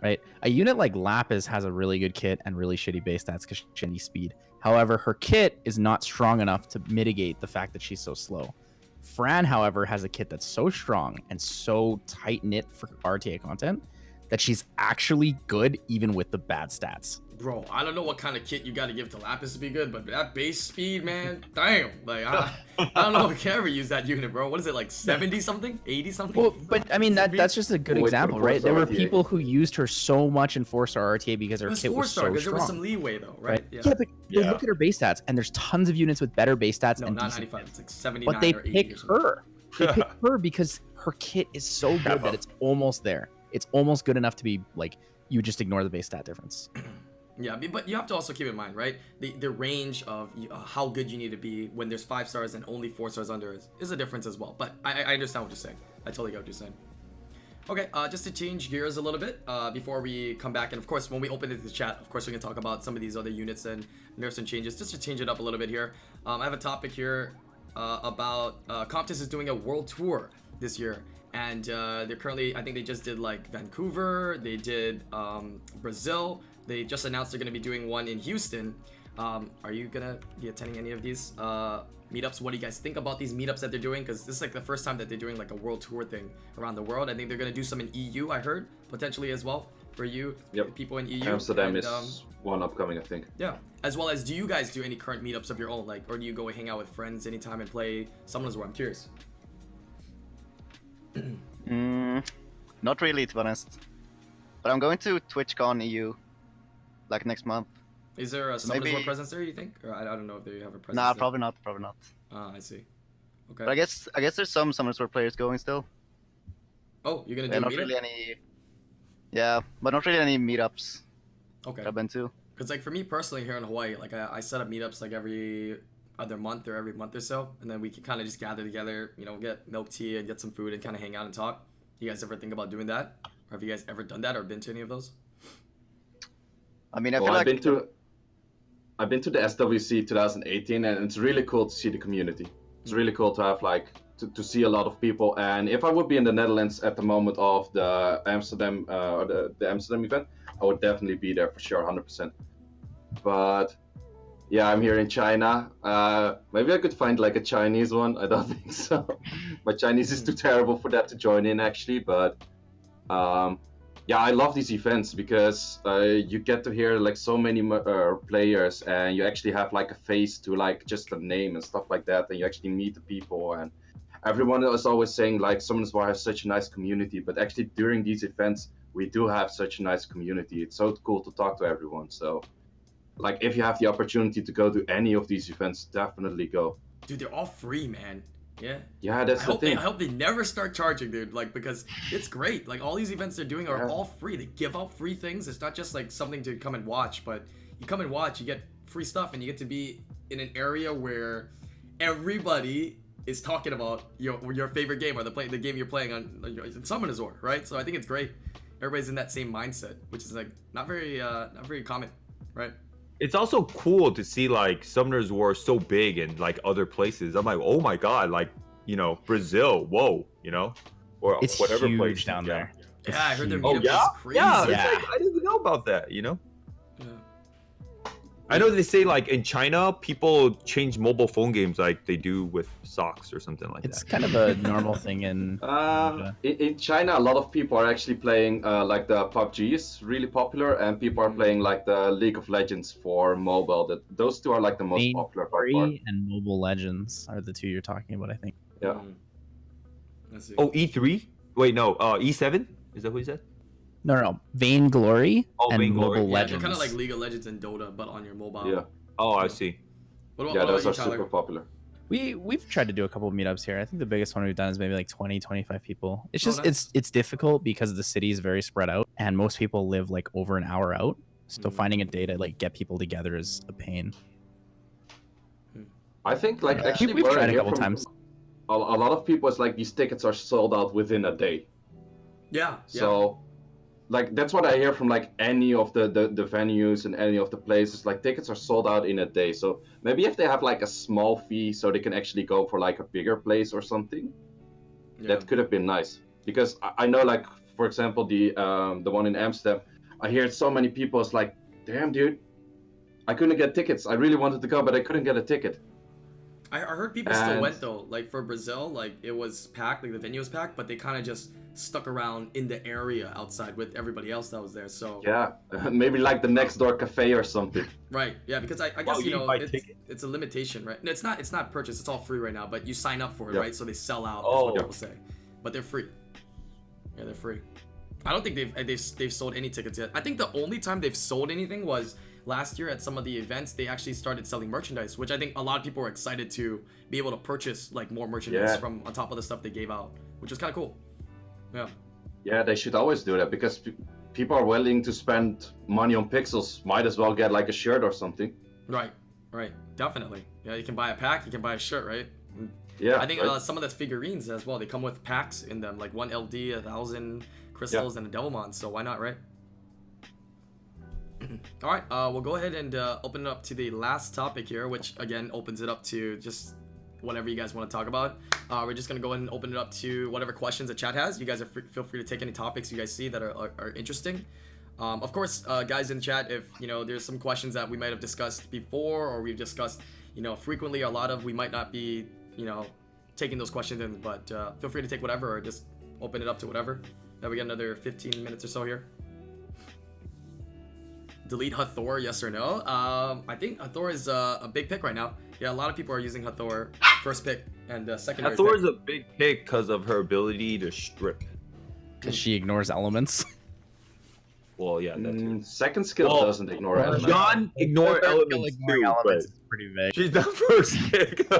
Right? A unit like Lapis has a really good kit and really shitty base stats because she's shitty speed. However, her kit is not strong enough to mitigate the fact that she's so slow. Fran, however, has a kit that's so strong and so tight-knit for RTA content that she's actually good even with the bad stats. Bro, I don't know what kind of kit you got to give to Lapis to be good, but that base speed, man, damn. Like, I don't know if we can ever use that unit, bro. What is it, like 70 something, 80 something? Well, but I mean that's just a good example, right? There were people who used her so much in 4-star RTA because her kit was so strong. There was some leeway though, right? Yeah, but look at her base stats, and there's tons of units with better base stats. No, and not decent 95. It's like 79 but they or 80 pick her. They pick her because her kit is so good that it's almost there. It's almost good enough to be like you just ignore the base stat difference. Yeah, but you have to also keep in mind, right? The range of how good you need to be when there's 5 stars and only 4 stars under is a difference as well. But I understand what you're saying. I totally get what you're saying. Okay, just to change gears a little bit before we come back, and of course when we open into the chat, of course we can talk about some of these other units and nerfs and changes. Just to change it up a little bit here, I have a topic here about Comptus is doing a world tour this year. And they're currently, I think they just did like Vancouver, they did Brazil. They just announced they're going to be doing one in Houston. Are you going to be attending any of these meetups? What do you guys think about these meetups that they're doing? Because this is like the first time that they're doing like a world tour thing around the world. I think they're going to do some in EU, I heard, potentially as well for you, people in EU. Amsterdam is one upcoming, I think. Yeah, as well as, do you guys do any current meetups of your own? Like, or do you go hang out with friends anytime and play Summoners War? I'm curious. Not really, to be honest. But I'm going to TwitchCon EU like next month. Is there a Summoners War presence there, you think? Or I don't know if they have a presence. Nah, there. probably not. Ah, I see. Okay. But I guess there's some Summoners War players going still. Oh, you're gonna do not really any. Yeah, but not really any meetups. Okay. I've been to. Because like for me personally here in Hawaii, like I set up meetups like every other month or every month or so, and then we can kind of just gather together, you know, get milk tea and get some food and kind of hang out and talk. You guys ever think about doing that? Or have you guys ever done that or been to any of those? I mean, I feel like I've been to the SWC 2018, and it's really cool to see the community. It's really cool to have like to see a lot of people. And if I would be in the Netherlands at the moment of the Amsterdam or the Amsterdam event, I would definitely be there for sure, 100%. But yeah, I'm here in China. Maybe I could find like a Chinese one. I don't think so. My Chinese is too terrible for that to join in actually. But yeah, I love these events because you get to hear like so many players, and you actually have like a face to like just a name and stuff like that, and you actually meet the people. And everyone is always saying like Summoners War has such a nice community, but actually during these events we do have such a nice community. It's so cool to talk to everyone. So like if you have the opportunity to go to any of these events, definitely go. Dude, they're all free, man. Yeah, that's the thing. I hope they never start charging, dude. Like, because it's great. Like, all these events they're doing are all free. They give out free things. It's not just like something to come and watch, but you come and watch, you get free stuff, and you get to be in an area where everybody is talking about your favorite game or the game you're playing on Summoners War, right? So I think it's great. Everybody's in that same mindset, which is like not very common, right? it's also cool to see like Summoners War so big in like other places. I'm like, oh my god, like Brazil, whoa, or It's whatever huge place down there. Yeah, I heard their huge. meetup yeah, is crazy. yeah, it's Yeah. like, I didn't even know about that. Yeah. I know they say like in China, people change mobile phone games like they do with socks or something like It's that. kind of a normal thing in. In China, a lot of people are actually playing like the PUBG is really popular, and people are playing like the League of Legends for mobile. Those two are like the most Main popular by far. Story and Mobile Legends are the two you're talking about, I think. Yeah. Let's see. Oh, E3? Wait, no, E7? Is that what you said? No. Vainglory Oh, and Vainglory. Mobile Yeah, they're Legends. kind of like League of Legends and Dota, but on your mobile. Yeah. Oh, I see. What Yeah, about those you, are Tyler? super popular. We've tried to do a couple of meetups here. I think the biggest one we've done is maybe like 20, 25 people. It's just nice. it's difficult because the city is very spread out and most people live like over an hour out. So finding a day to like get people together is a pain. I think like Yeah. actually We've what I tried a hear couple from times. A lot of people is like these tickets are sold out within a day. Yeah. So like that's what I hear from like any of the venues and any of the places. Like tickets are sold out in a day. So maybe if they have like a small fee so they can actually go for like a bigger place or something, Yeah. that could have been nice. Because I know like for example the one in Amsterdam, I hear so many people it's like, damn dude, I couldn't get tickets. I really wanted to go but I couldn't get a ticket. I heard people still And- went though. Like for Brazil, like it was packed, like the venue was packed, but they kind of just stuck around in the area outside with everybody else that was there. So Yeah, maybe like the next door cafe or something. right, yeah, because I Well, guess you buy tickets. it's a limitation, right? No, it's not purchase. It's all free right now, but you sign up for it, Yeah. right? So they sell out. Is Oh. what people say, but they're free. Yeah, they're free. I don't think they've sold any tickets yet. I think the only time they've sold anything was last year at some of the events. They actually started selling merchandise, which I think a lot of people were excited to be able to purchase like more merchandise Yeah. from on top of the stuff they gave out, which was kind of cool. Yeah. Yeah, they should always do that because people are willing to spend money on pixels. Might as well get like a shirt or something. Right. Right. Definitely. Yeah, you can buy a pack. You can buy a shirt, right? Yeah, I think right? some of the figurines as well. They come with packs in them, like 1 LD, 1,000 crystals, and a Devilmon. So why not, right? All right, we'll go ahead and open it up to the last topic here, which again opens it up to just whatever you guys want to talk about. We're just gonna go ahead and open it up to whatever questions the chat has. You guys are feel free to take any topics you guys see that are interesting. Of course, guys in chat, if there's some questions that we might have discussed before or we've discussed frequently, a lot of, we might not be taking those questions in, but feel free to take whatever or just open it up to whatever. Now we got another 15 minutes or so here. Delete Hathor, yes or no? I think Hathor is a big pick right now. Yeah, a lot of people are using Hathor first pick and secondary Hathor pick. is a big pick because of her ability to strip. Because she ignores elements. Well, yeah, that's it. Second skill Well, doesn't ignore elements. John ignore elements Ignoring too, elements but is pretty vague. she's not first pick.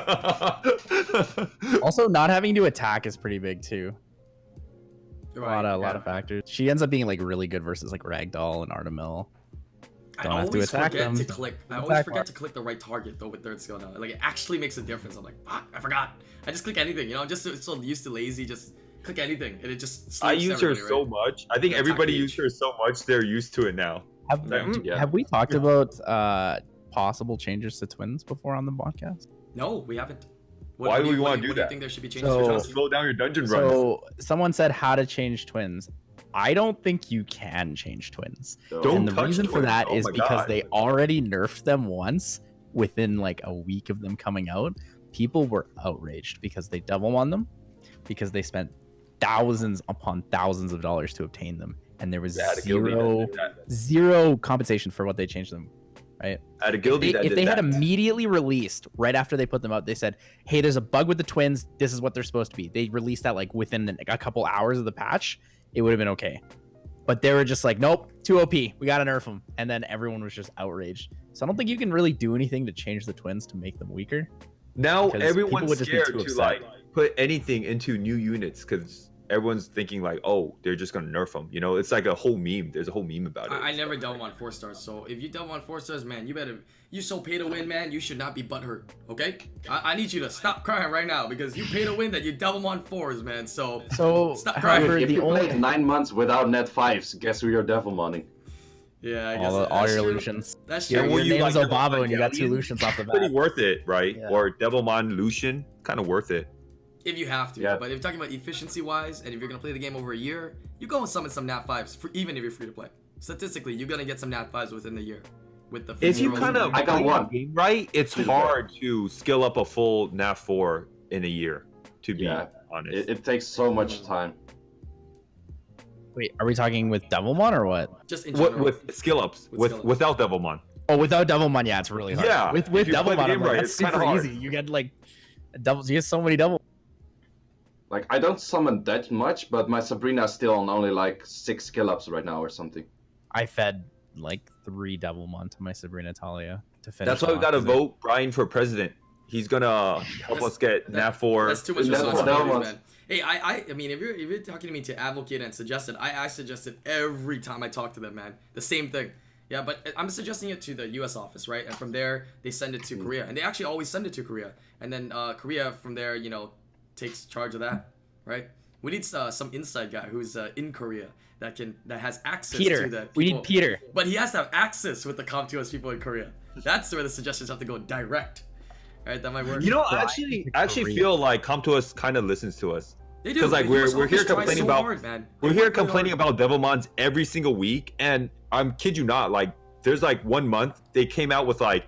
Also, not having to attack is pretty big too. Right, A lot of factors. She ends up being like really good versus like Ragdoll and Artemil. I Don't have to always attack forget them. to click. I always Attack forget mark. to click the right target though with third skill now. Like it actually makes a difference. I'm like, fuck, I forgot. I just click anything. I'm just so used to lazy. Just click anything, and it just. I sleeps use her everybody, so right? much. I think Attack everybody reach. uses her so much they're used to it now. Yeah. Have we talked about possible changes to twins before on the podcast? No, we haven't. Why would we wanna do What do you that? think there should be changes So- to Trying to twins? slow down your dungeon runs. So someone said how to change twins. I don't think you can change twins. Don't And the touch reason for twins. that Oh is my because God. they already nerfed them once within like a week of them coming out. People were outraged because they double on them, because they spent thousands upon thousands of dollars to obtain them, and there was At a guildie that zero did that. zero compensation for what they changed them. Right? At a guildie that If did they had that. immediately released right after they put them out, they said, "Hey, there's a bug with the twins. This is what they're supposed to be." They released that like within a couple hours of the patch. It would have been okay. But they were just like, nope, too OP. We gotta nerf them. And then everyone was just outraged. So I don't think you can really do anything to change the twins to make them weaker. Now because people everyone's would just be scared too to upset. like put anything into new units because everyone's thinking like, oh, they're just gonna nerf them. It's like a whole meme. There's a whole meme about it. I never double on 4 stars. So if you double on 4 stars, man, you so pay to win, man. You should not be butthurt. Okay? I need you to stop crying right now because you pay to win that you double on 4s, man. So So Stop crying. however, If the you only played 9 months without net 5s, guess who you're Devilmoning? Yeah, I guess all that's your true. Illusions. That's Yeah, true. well, Your you name like is Devilmon Obabo, and you got 2 Galleon? Illusions off the Pretty bat. worth it, right? Yeah. Or Devilmon Lucian, kind of worth it. If you have to. Yeah. But if you're talking about efficiency wise, and if you're gonna play the game over a year, you go and summon some Nat 5s for even if you're free to play. Statistically, you're gonna get some Nat 5s within the year. With the If you rolls kind of I got play one. the game right, it's hard to skill up a full NAF 4 in a year, to be Yeah. honest. It takes so much time. Wait, are we talking with Devilmon or what? just in general. With skill ups, With skill ups. without Devilmon. Oh, without Devilmon, yeah, it's really hard. Yeah, With if you play the Devilmon, game I'm like, right, that's it's kinda super hard. easy. You get like doubles. You get so many doubles. Like, I don't summon that much, but my Sabrina's still on only like 6 skill ups right now or something. I fed like 3 Devilmon to my Sabrina Talia to finish. That's why we them got to off, 'cause vote Brian for president. He's gonna help us get NAF 4. That's too much That's what responsibility, that was. man. Hey, I mean, if you're talking to me to advocate and suggest it, I suggest it every time I talk to them, man. The same thing. Yeah, but I'm suggesting it to the U.S. office, right? And from there, they send it to Korea, and they actually always send it to Korea, and then Korea from there, takes charge of that, right? We need some inside guy who's in Korea that has access Peter. to that. We need Peter. But he has to have access with the CompTOS people in Korea. That's where the suggestions have to go direct. All right, that might work. You know, I Brian actually to actually Korea. feel like CompTOS kind of listens to us. They do 'cause, like, but US we're here office tries complaining so about- hard, man. We're They here work really complaining hard. about Devilmons every single week, and I'm kid you not, like there's like 1 month they came out with like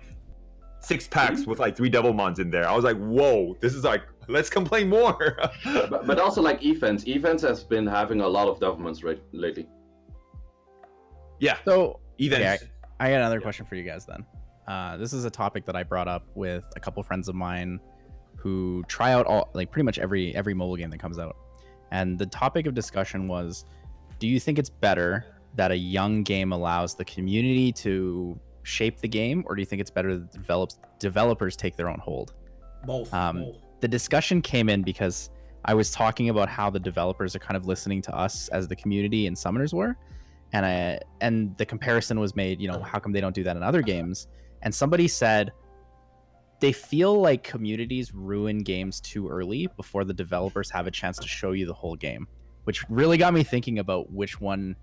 6 packs with like 3 Devilmons in there. I was like, whoa, this is like, let's complain more. But also like events. Events has been having a lot of Devilmons lately. Yeah, So events. okay, I got another question for you guys then. This is a topic that I brought up with a couple friends of mine who try out pretty much every mobile game that comes out. And the topic of discussion was, do you think it's better that a young game allows the community to shape the game, or do you think it's better that developers take their own hold? Both. The discussion came in because I was talking about how the developers are kind of listening to us as the community and summoners were, and the comparison was made, how come they don't do that in other games? And somebody said they feel like communities ruin games too early before the developers have a chance to show you the whole game, which really got me thinking about which one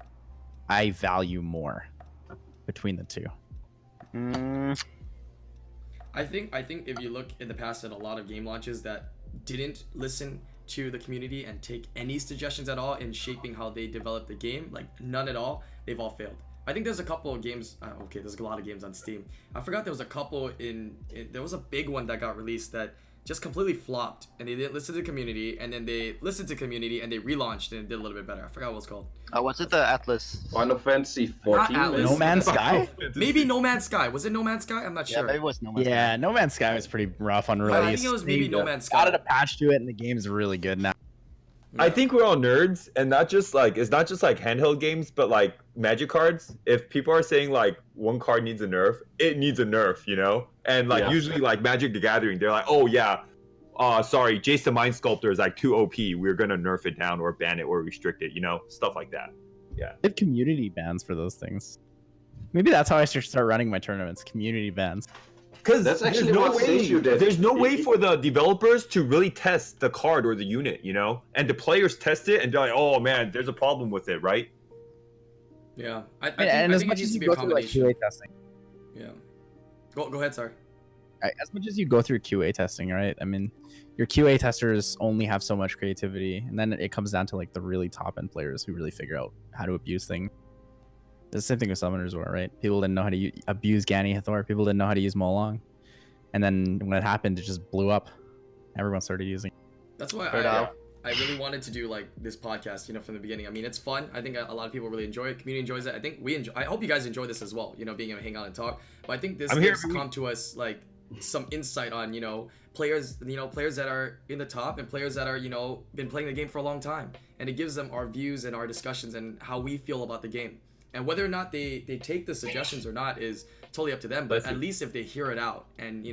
I value more between the two. I think if you look in the past at a lot of game launches that didn't listen to the community and take any suggestions at all in shaping how they develop the game, like none at all, they've all failed. I think there's a couple of games, okay, there's a lot of games on Steam. I forgot there was a couple there was a big one that got released that just completely flopped, and they didn't listen to the community, and then they listened to community and they relaunched and it did a little bit better. I forgot what it's called. Was it the Atlas? Final Fantasy 14. Not Atlas. No Man's Sky? Maybe No Man's Sky. Was it No Man's Sky? I'm not Yeah, sure. maybe it was No Man's Yeah, Sky. No Man's Sky was pretty rough on release. I think it was maybe No Man's Sky. Added a patch to it, and the game's really good now. I think we're all nerds, and it's not just like handheld games, but like Magic cards. If people are saying like one card needs a nerf, it needs a nerf, And like Yeah. usually like Magic the Gathering, they're like, oh yeah, sorry, Jason Mind Sculptor is like too OP. We're gonna nerf it down or ban it or restrict it, stuff like that. They have community bans for those things. Maybe that's how I should start running my tournaments. Community bans. Because That's actually what Seiishizo did. There's no way for the developers to really test the card or the unit, and the players test it and they're like, oh man, there's a problem with it, right? Yeah. I And as think much it needs as to you be a go through like combination. QA testing, Yeah. Go ahead, sorry. as much as you go through QA testing, right? I mean, your QA testers only have so much creativity, and then it comes down to like the really top end players who really figure out how to abuse things. The same thing with summoners were, right? People didn't know how to abuse Gani Hathor. People didn't know how to use Molong, and then when it happened, it just blew up. Everyone started using. That's why Fair enough. I really wanted to do like this podcast, from the beginning. I mean, it's fun. I think a lot of people really enjoy it. Community enjoys it. I think we enjoy. I hope you guys enjoy this as well. Being able to hang out and talk. But I think this I'm here gives every CompTOS like some insight on players, players that are in the top and players that are been playing the game for a long time, and it gives them our views and our discussions and how we feel about the game. And whether or not they take the suggestions or not is totally up to them. But at least if they hear it out and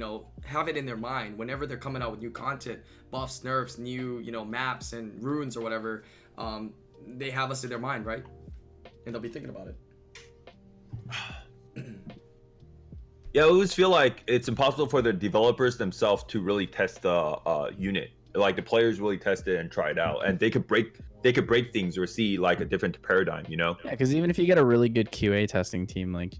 have it in their mind whenever they're coming out with new content, buffs, nerfs, new maps and runes or whatever, they have us in their mind, right? And they'll be thinking about it. Yeah, I always feel like it's impossible for the developers themselves to really test the unit. Like the players really test it and try it out, and they could break they could break things or see like a different paradigm, you know? Yeah, because even if you get a really good QA testing team, like,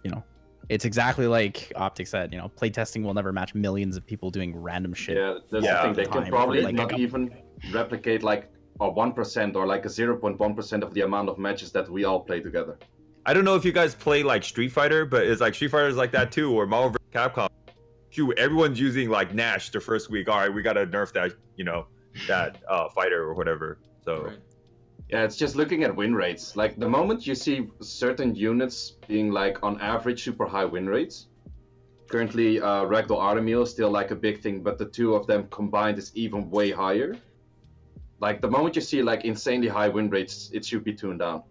you know, it's exactly like Optic said, you know, play testing will never match millions of people doing random shit. Yeah, that's Yeah. the thing. They Time can for, probably like, not even replicate like a 1% or like a 0.1% of the amount of matches that we all play together. I don't know if you guys play like Street Fighter, but it's like Street Fighter is like that too, or Marvel vs. Capcom. Shoot, everyone's using like Nash the first week. All right, we gotta nerf that, you know, that fighter or whatever. So. Right. Yeah, it's just looking at win rates. Like the moment you see certain units being like on average super high win rates. Currently, Ragdoll Artemil is still like a big thing, but the two of them combined is even way higher. Like the moment you see like insanely high win rates, it should be tuned down.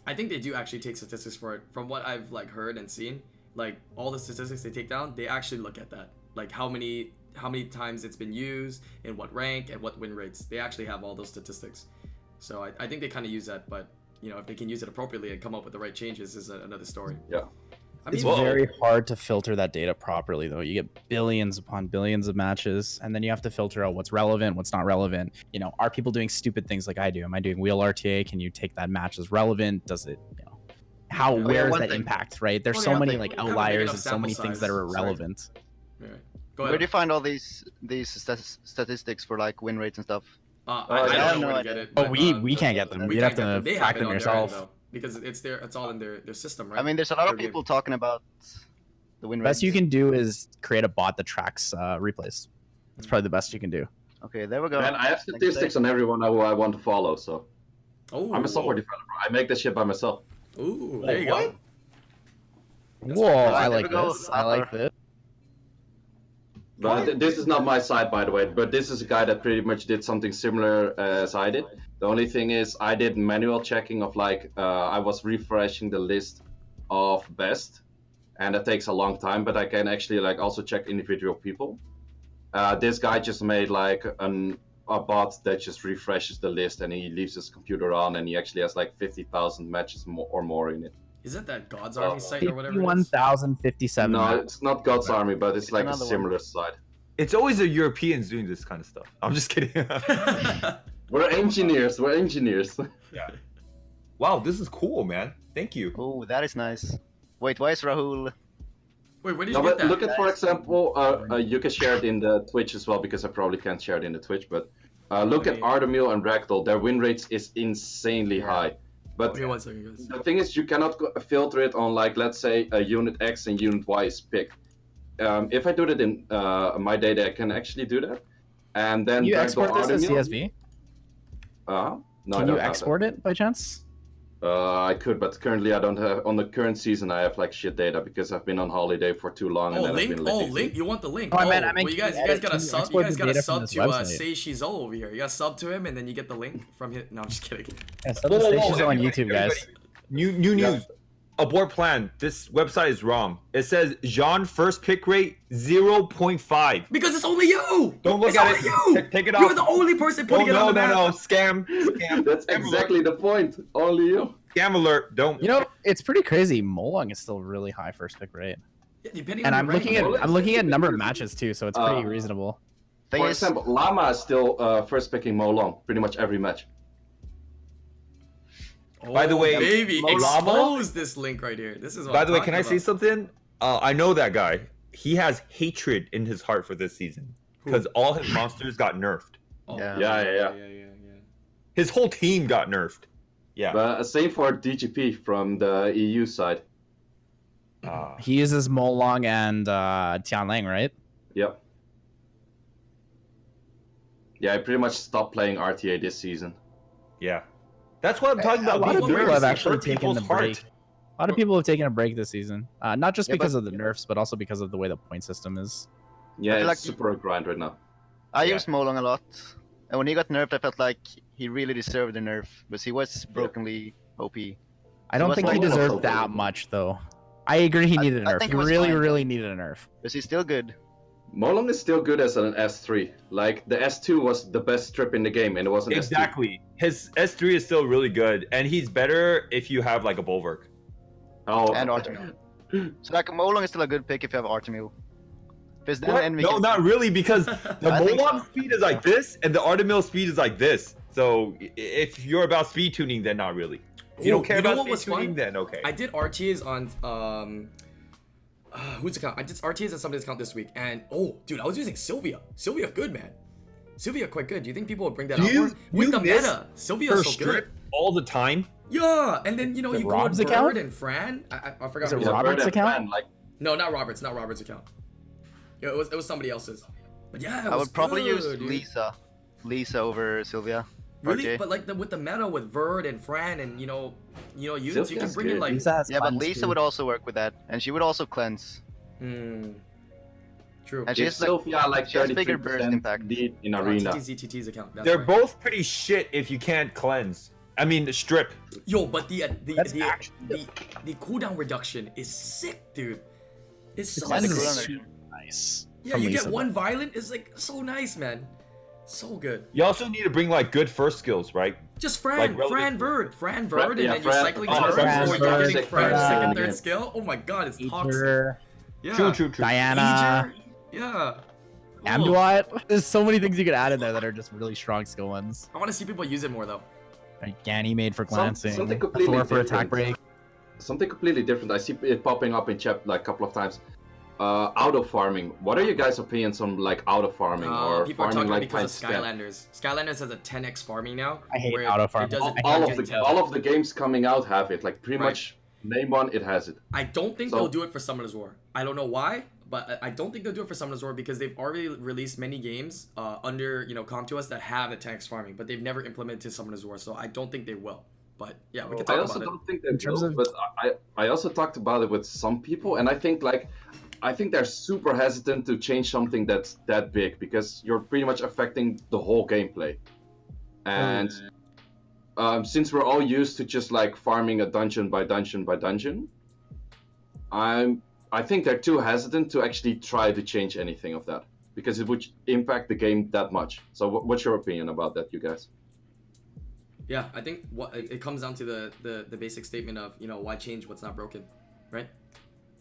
I think they do actually take statistics for it. From what I've like heard and seen, like all the statistics they take down, they actually look at that. Like how many times it's been used, in what rank, and what win rates. They actually have all those statistics. So I think they kind of use that, but you know, if they can use it appropriately and come up with the right changes is another story. Yeah. I It's mean, very hard to filter that data properly, though. You get billions upon billions of matches, and then you have to filter out what's relevant, what's not relevant. You know, are people doing stupid things like I do? Am I doing wheel RTA? Can you take that match as relevant? Does it, you know, how, Yeah. where is one that thing. impact, right? There's Well, so yeah, many they like have a big outliers enough and so many sample things that are size. Sorry. irrelevant. Right. Go Where ahead. do you find all these statistics for like win rates and stuff? I I don't have know no where to idea. get it. Oh, but, we can't get them. we You'd can't have get to them. They fact have it them on their end, yourself. though, because it's all in their system, right? I mean, there's a lot of Their people talking about the win rates. Best you can do is create a bot that tracks replays. That's probably the best you can do. Okay, there we go. Man, I have statistics on everyone who I want to follow, so Oh, I'm a software developer. I make this shit by myself. Ooh, there you go. That's Whoa, pretty I There like we go. this. I like this. But this is not my side, by the way. But this is a guy that pretty much did something similar as I did. The only thing is, I did manual checking of like I was refreshing the list of best, and that takes a long time. But I can actually like also check individual people. This guy just made like a bot that just refreshes the list, and he leaves his computer on, and he actually has like 50,000 matches or more in it. Is that God's Army site or whatever? It is? 51,057. No, it's not God's Army, but it's like a another one. similar side. It's always the Europeans doing this kind of stuff. I'm just kidding. We're engineers. We're engineers. Yeah. Wow, this is cool, man. Thank you. Oh, that is nice. Wait, why is Rahul? Wait, where did No, you get but that? look at, for example, you can share it in the Twitch as well, because I probably can't share it in the Twitch, but look at Artemil and Ragdoll. Their win rates is insanely high. But Okay, 1 second, guys. the thing is, you cannot filter it on, like, let's say, a unit X and unit Y is picked. If I do that in my data, I can actually do that. And then Can you Ragdoll export this as Artemil- CSV? No, I Can don't you have that. export it by chance? I could, but currently I don't have. On the current season, I have like shit data because I've been on holiday for too long. Oh, and then link! I've been Oh, lazy. link! You want the link? Oh, I meant- well, you guys got a can you sub. You export guys the got a data sub from to this website? Seiishizo over here. You got to sub to him, and then you get the link from him. No, I'm just kidding. Yeah, sub the stations on YouTube, guys. New news. Abort plan. This website is wrong. It says Jean first pick rate 0.5. Because it's only you. Don't look it's at only it. You. Take it off. You're the only person putting it on the map. No. Scam. Scam. That's exactly the point. Only you. Scam alert. Don't. You know, it's pretty crazy. Molong is still really high first pick rate, Yeah, depending and on I'm your looking at rank. a number of matches too, so it's pretty reasonable. Thing For is, example, Llama is still first picking Molong pretty much every match. By the way, Oh, baby, Llama- expose this link right here. This is what By I'm the way, can I talking say about. something? I know that guy. He has hatred in his heart for this season because all his monsters got nerfed. Oh, Yeah. Yeah. His whole team got nerfed. Yeah. But same for DGP from the EU side. He uses Molong and Tianlang, right? Yep. Yeah, I pretty much stopped playing RTA this season. Yeah. That's what I'm talking about. A lot of These people nerfs have actually hurt taken people's the break. heart. A lot of people have taken a break this season, not just Yeah, because but- of the nerfs, but also because of the way the point system is. Yeah, I feel it's like- super grind right now. I Yeah. used Molong a lot, and when he got nerfed, I felt like he really deserved the nerf because he was brokenly OP. I don't was think he like- deserved that much, though. I agree he needed a I nerf. think He it was really, fine. really needed a nerf. Because he's still good. Molong is still good as an S3. Like, the S2 was the best strip in the game, and it wasn't S2. Exactly. His S3 is still really good, and he's better if you have like a bulwark. Oh, And Artemil. So like Molong is still a good pick if you have Artemil. Because then What? enemy No, can- not really, because the I think Molong so. speed is like this, and the Artemil speed is like this. So if you're about speed tuning, then not really. If you don't care about speed tuning, then okay. I did RTAs on whose account? I did RTAs on somebody's account this week, and oh, dude, I was using Sylvia. Sylvia, good man. Sylvia, quite good. Do you think people would bring that up more? With the meta, Sylvia's so good. All the time. Yeah, and then you know you go with Bird and Fran. I forgot. Is it Robert's account? No, not Robert's. Not Robert's account. Yeah, it was somebody else's. But yeah, I would probably use dude. Lisa over Sylvia. Really, RJ. but like with the meta with Verd and Fran and you know units, you can bring in like. Yeah, but Lisa would also work with that, and she would also cleanse. True. And she has bigger burst impact lead in arena. TT's account. They're both pretty shit if you can't cleanse. I mean, strip. Yo, but the cooldown reduction is sick, dude. It's so sick. Nice. Yeah, you get one violent. It's like so nice, man. So good. You also need to bring like good first skills, right? Just Fran Verd, and then you're cycling turns, Fran, or you're getting Verd, Fran's second, third skill. Oh my god, it's toxic. Yeah. True. Diana. Yeah. Amduat. There's so many things you could add in there that are just really strong skill ones. I want to see people use it more though. Like Ganny made for glancing. Something completely Thor for different. attack break. Something completely different. I see it popping up in chat like a couple of times. Auto farming. What are you guys' opinions on like auto farming or people are farming talking like because of Skylanders. Skylanders has a 10x farming now. I hate where auto farming. It does it all of the games coming out have it. Like pretty much name one, it has it. I don't think they'll do it for Summoner's War. I don't know why, but I don't think they'll do it for Summoner's War because they've already released many games under ComToUs that have the 10x farming, but they've never implemented Summoner's War, so I don't think they will. But yeah, we can talk about it. I also don't think they will, but I also talked about it with some people, and I think they're super hesitant to change something that's that big because you're pretty much affecting the whole gameplay. And since we're all used to just like farming a dungeon by dungeon by dungeon, I think they're too hesitant to actually try to change anything of that because it would impact the game that much. So what's your opinion about that, you guys? Yeah, I think it comes down to the basic statement of why change what's not broken, right?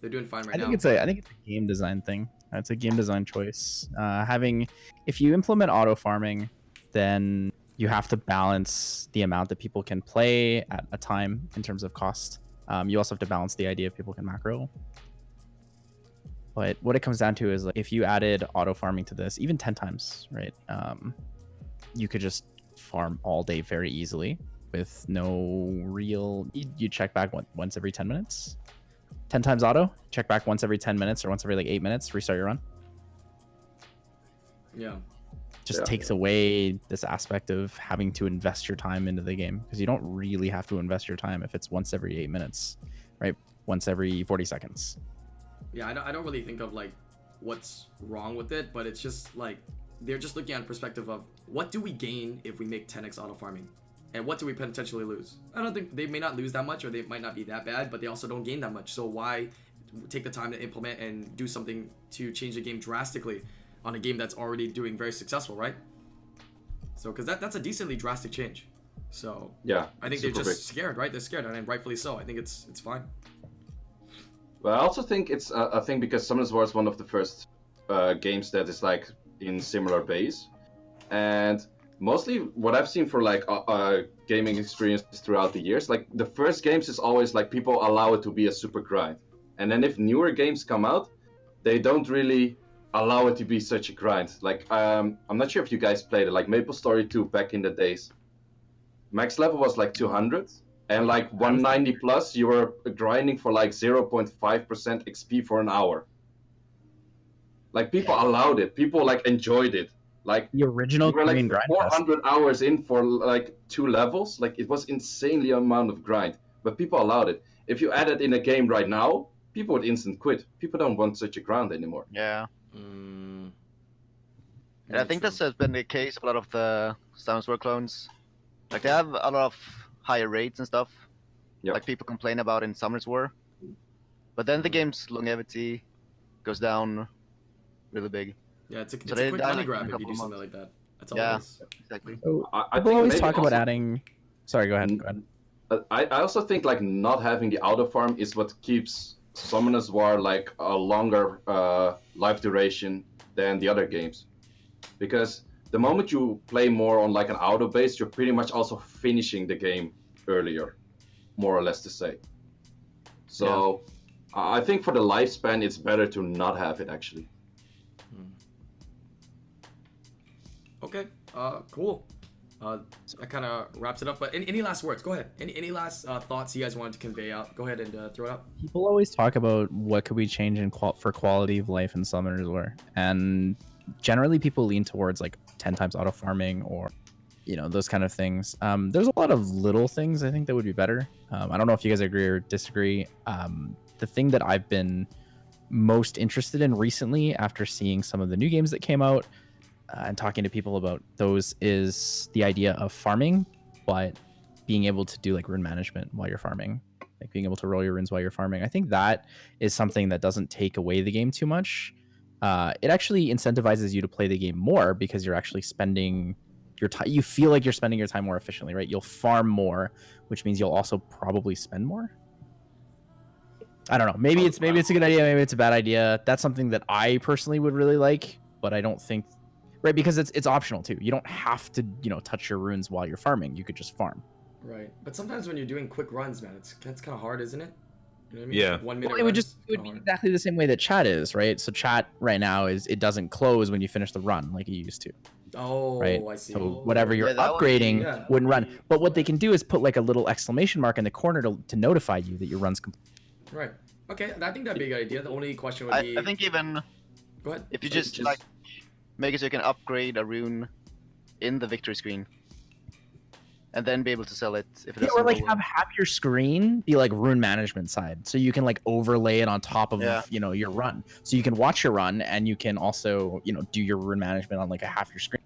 They're doing fine right now. I think it's a game design thing. It's a game design choice. If you implement auto farming, then you have to balance the amount that people can play at a time in terms of cost. You also have to balance the idea of people can macro. But what it comes down to is like if you added auto farming to this, even 10 times, right? You could just farm all day very easily with no real. You check back once every 10 minutes. 10 times auto, check back once every 10 minutes or once every like 8 minutes, restart your run. Yeah. Just takes away this aspect of having to invest your time into the game because you don't really have to invest your time if it's once every 8 minutes, right? Once every 40 seconds. Yeah, I don't really think of like what's wrong with it, but it's just like they're just looking at a perspective of what do we gain if we make 10x auto farming? And what do we potentially lose? I don't think they may not lose that much or they might not be that bad, but they also don't gain that much. So why take the time to implement and do something to change the game drastically on a game that's already doing very successful, right? So, because that's a decently drastic change. So, yeah, I think they're just scared, right? They're scared, and rightfully so. I think it's fine. But I also think it's a thing because Summoners War is one of the first games that is like in similar base. And mostly what I've seen for like gaming experience throughout the years, like the first games is always like people allow it to be a super grind. And then if newer games come out, they don't really allow it to be such a grind. Like, I'm not sure if you guys played it, like MapleStory 2 back in the days. Max level was like 200, and like 190 plus, you were grinding for like 0.5% XP for an hour. Like, people allowed it. People like enjoyed it. Like the original we were like grind 400 hours in for like 2 levels. Like it was insanely amount of grind, but people allowed it. If you add it in a game right now, people would instant quit. People don't want such a grind anymore. Yeah. And I think this has been the case of a lot of the Summoners War clones. Like they have a lot of higher rates and stuff. Yep. Like people complain about in Summoners War. But then the game's longevity goes down really big. Yeah, it's a quick money grab if you do something like that. That's all it is. Exactly. So, people always talk about adding. Sorry, go ahead. I also think like not having the auto farm is what keeps Summoners War like a longer life duration than the other games, because the moment you play more on like an auto base, you're pretty much also finishing the game earlier, more or less to say. So I think for the lifespan, it's better to not have it actually. Okay, cool. That kind of wraps it up. But any last words? Go ahead. Any last thoughts you guys wanted to convey out? Go ahead and throw it out. People always talk about what could we change in for quality of life in Summoner's War, and generally people lean towards like 10 times auto farming or those kind of things. There's a lot of little things I think that would be better. I don't know if you guys agree or disagree. The thing that I've been most interested in recently after seeing some of the new games that came out and talking to people about those is the idea of farming, but being able to do like rune management while you're farming, like being able to roll your runes while you're farming. I think that is something that doesn't take away the game too much. It actually incentivizes you to play the game more because you're actually spending your time. You feel like you're spending your time more efficiently, right? You'll farm more, which means you'll also probably spend more. I don't know. Maybe it's a good idea. Maybe it's a bad idea. That's something that I personally would really like, but I don't think. Right, because it's optional too. You don't have to, touch your runes while you're farming. You could just farm. Right, but sometimes when you're doing quick runs, man, it's kind of hard, isn't it? You know what I mean? Yeah. Like 1 minute. Well, it would be exactly the same way that chat is, right? So chat right now it doesn't close when you finish the run like it used to. Oh, right? I see. So whatever you're that upgrading wouldn't run. But what they can do is put like a little exclamation mark in the corner to notify you that your run's complete. Right. Okay, I think that'd be a good idea. The only question would be. I think even Go ahead. if you just like make it so you can upgrade a rune in the victory screen, and then be able to sell it if it doesn't Or like go well. have your screen be like rune management side, so you can like overlay it on top of your run, so you can watch your run and you can also do your rune management on like a half your screen.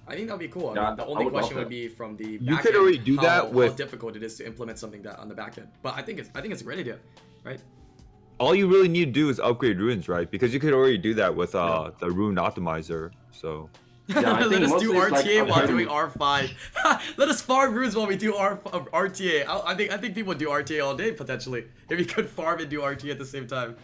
I think that'd be cool. Yeah, I mean, the I only would question love would be from the You back could end, already do that with- how difficult it is to implement something that on the back end. But I think it's a great idea, right? All you really need to do is upgrade runes, right? Because you could already do that with the rune optimizer. So Yeah, I Let think us do mostly it's RTA like while upgrading. doing R5. Let us farm runes while we do RTA. I think people would do RTA all day potentially if you could farm and do RTA at the same time.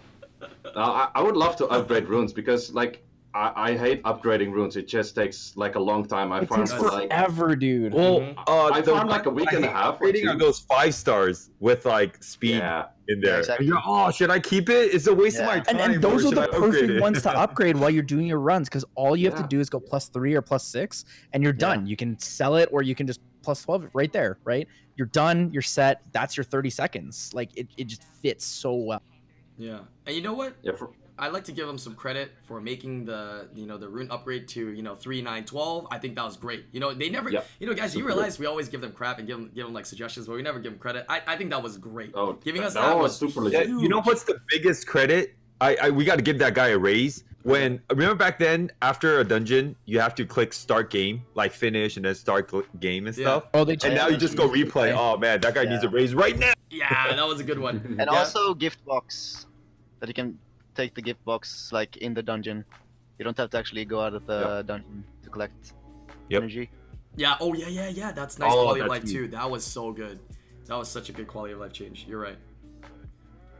I would love to upgrade runes because like I hate upgrading runes. It just takes like a long time. I It farmed takes for like forever, dude. well, I farmed like a week and a half or Rating two. on those 5 stars with like speed Yeah. in there. Yeah, exactly. And you're, oh, should I keep it? It's a waste of my Yeah. time. And or those are should the I upgrade perfect it? ones to upgrade while you're doing your runs, because all you have to Yeah. do is go +3 or +6 and you're done. You can sell it or you can just +12 right there, right? You're done, you're set. That's your 30 seconds. Like it just fits so well. Yeah, and you know what? Yeah, I'd like to give them some credit for making the the rune upgrade to 3, 9, 12. I think that was great. They never Yep. Guys, you Super realize we always give them crap and give them like suggestions, but we never give them credit. I think that was great. Oh, Giving us that that was super legit. Yeah, you know what's the biggest credit? We got to give that guy a raise. When remember back then, after a dungeon, you have to click start game, like finish and then start game and stuff. Oh, they And now you just go replay. Oh man, that guy needs a raise right now. Yeah, that was a good one. And Yeah. also gift box, that you can take the gift box like in the dungeon. You don't have to actually go out of the dungeon to collect energy. Yeah. Oh yeah. That's nice Oh, quality of that's life too. That was so good. That was such a good quality of life change. You're right.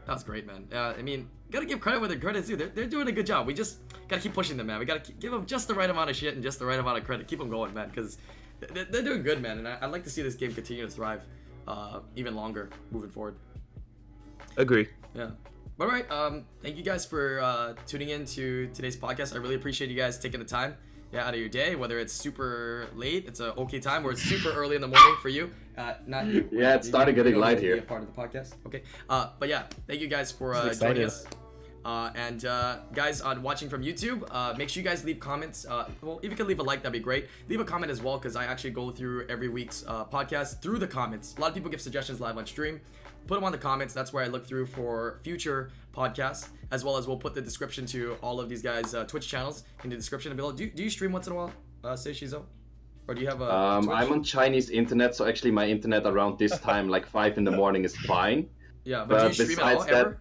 That was great, man. I mean, gotta give credit where the credit's due. They're doing a good job. We just gotta keep pushing them, man. We gotta give them just the right amount of shit and just the right amount of credit. Keep them going, man, because they're doing good, man. And I'd like to see this game continue to thrive even longer moving forward. Agree. Yeah. All right. Thank you guys for tuning in to today's podcast. I really appreciate you guys taking the time out of your day, whether it's super late, it's a okay time, or it's super early in the morning for you. Not you. Yeah, it's starting getting you don't light need to be here. a part of the podcast. Okay. But yeah, thank you guys for This is joining exciting. us. And guys watching from YouTube, make sure you guys leave comments. Well, if you can leave a like, that'd be great. Leave a comment as well, because I actually go through every week's podcast through the comments. A lot of people give suggestions live on stream. Put them on the comments. That's where I look through for future podcasts, as well as we'll put the description to all of these guys' Twitch channels in the description below. Do you stream once in a while, Seiishizo? Or do you have a Twitch? I'm on Chinese internet, so actually my internet around this time, like 5 in the morning, is fine. Yeah, but do you stream at all, besides that, ever?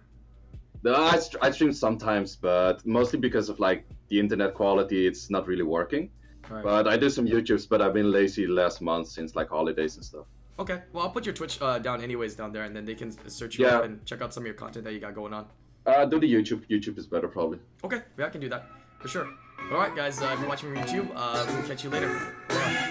No, I stream sometimes, but mostly because of like the internet quality, it's not really working. Right. But I do some YouTubes, but I've been lazy last month since like holidays and stuff. Okay, well, I'll put your Twitch down anyways down there, and then they can search you up and check out some of your content that you got going on. Do the YouTube. YouTube is better probably. Okay, yeah, I can do that for sure. Alright guys, if you're watching from YouTube, we'll catch you later. Bye.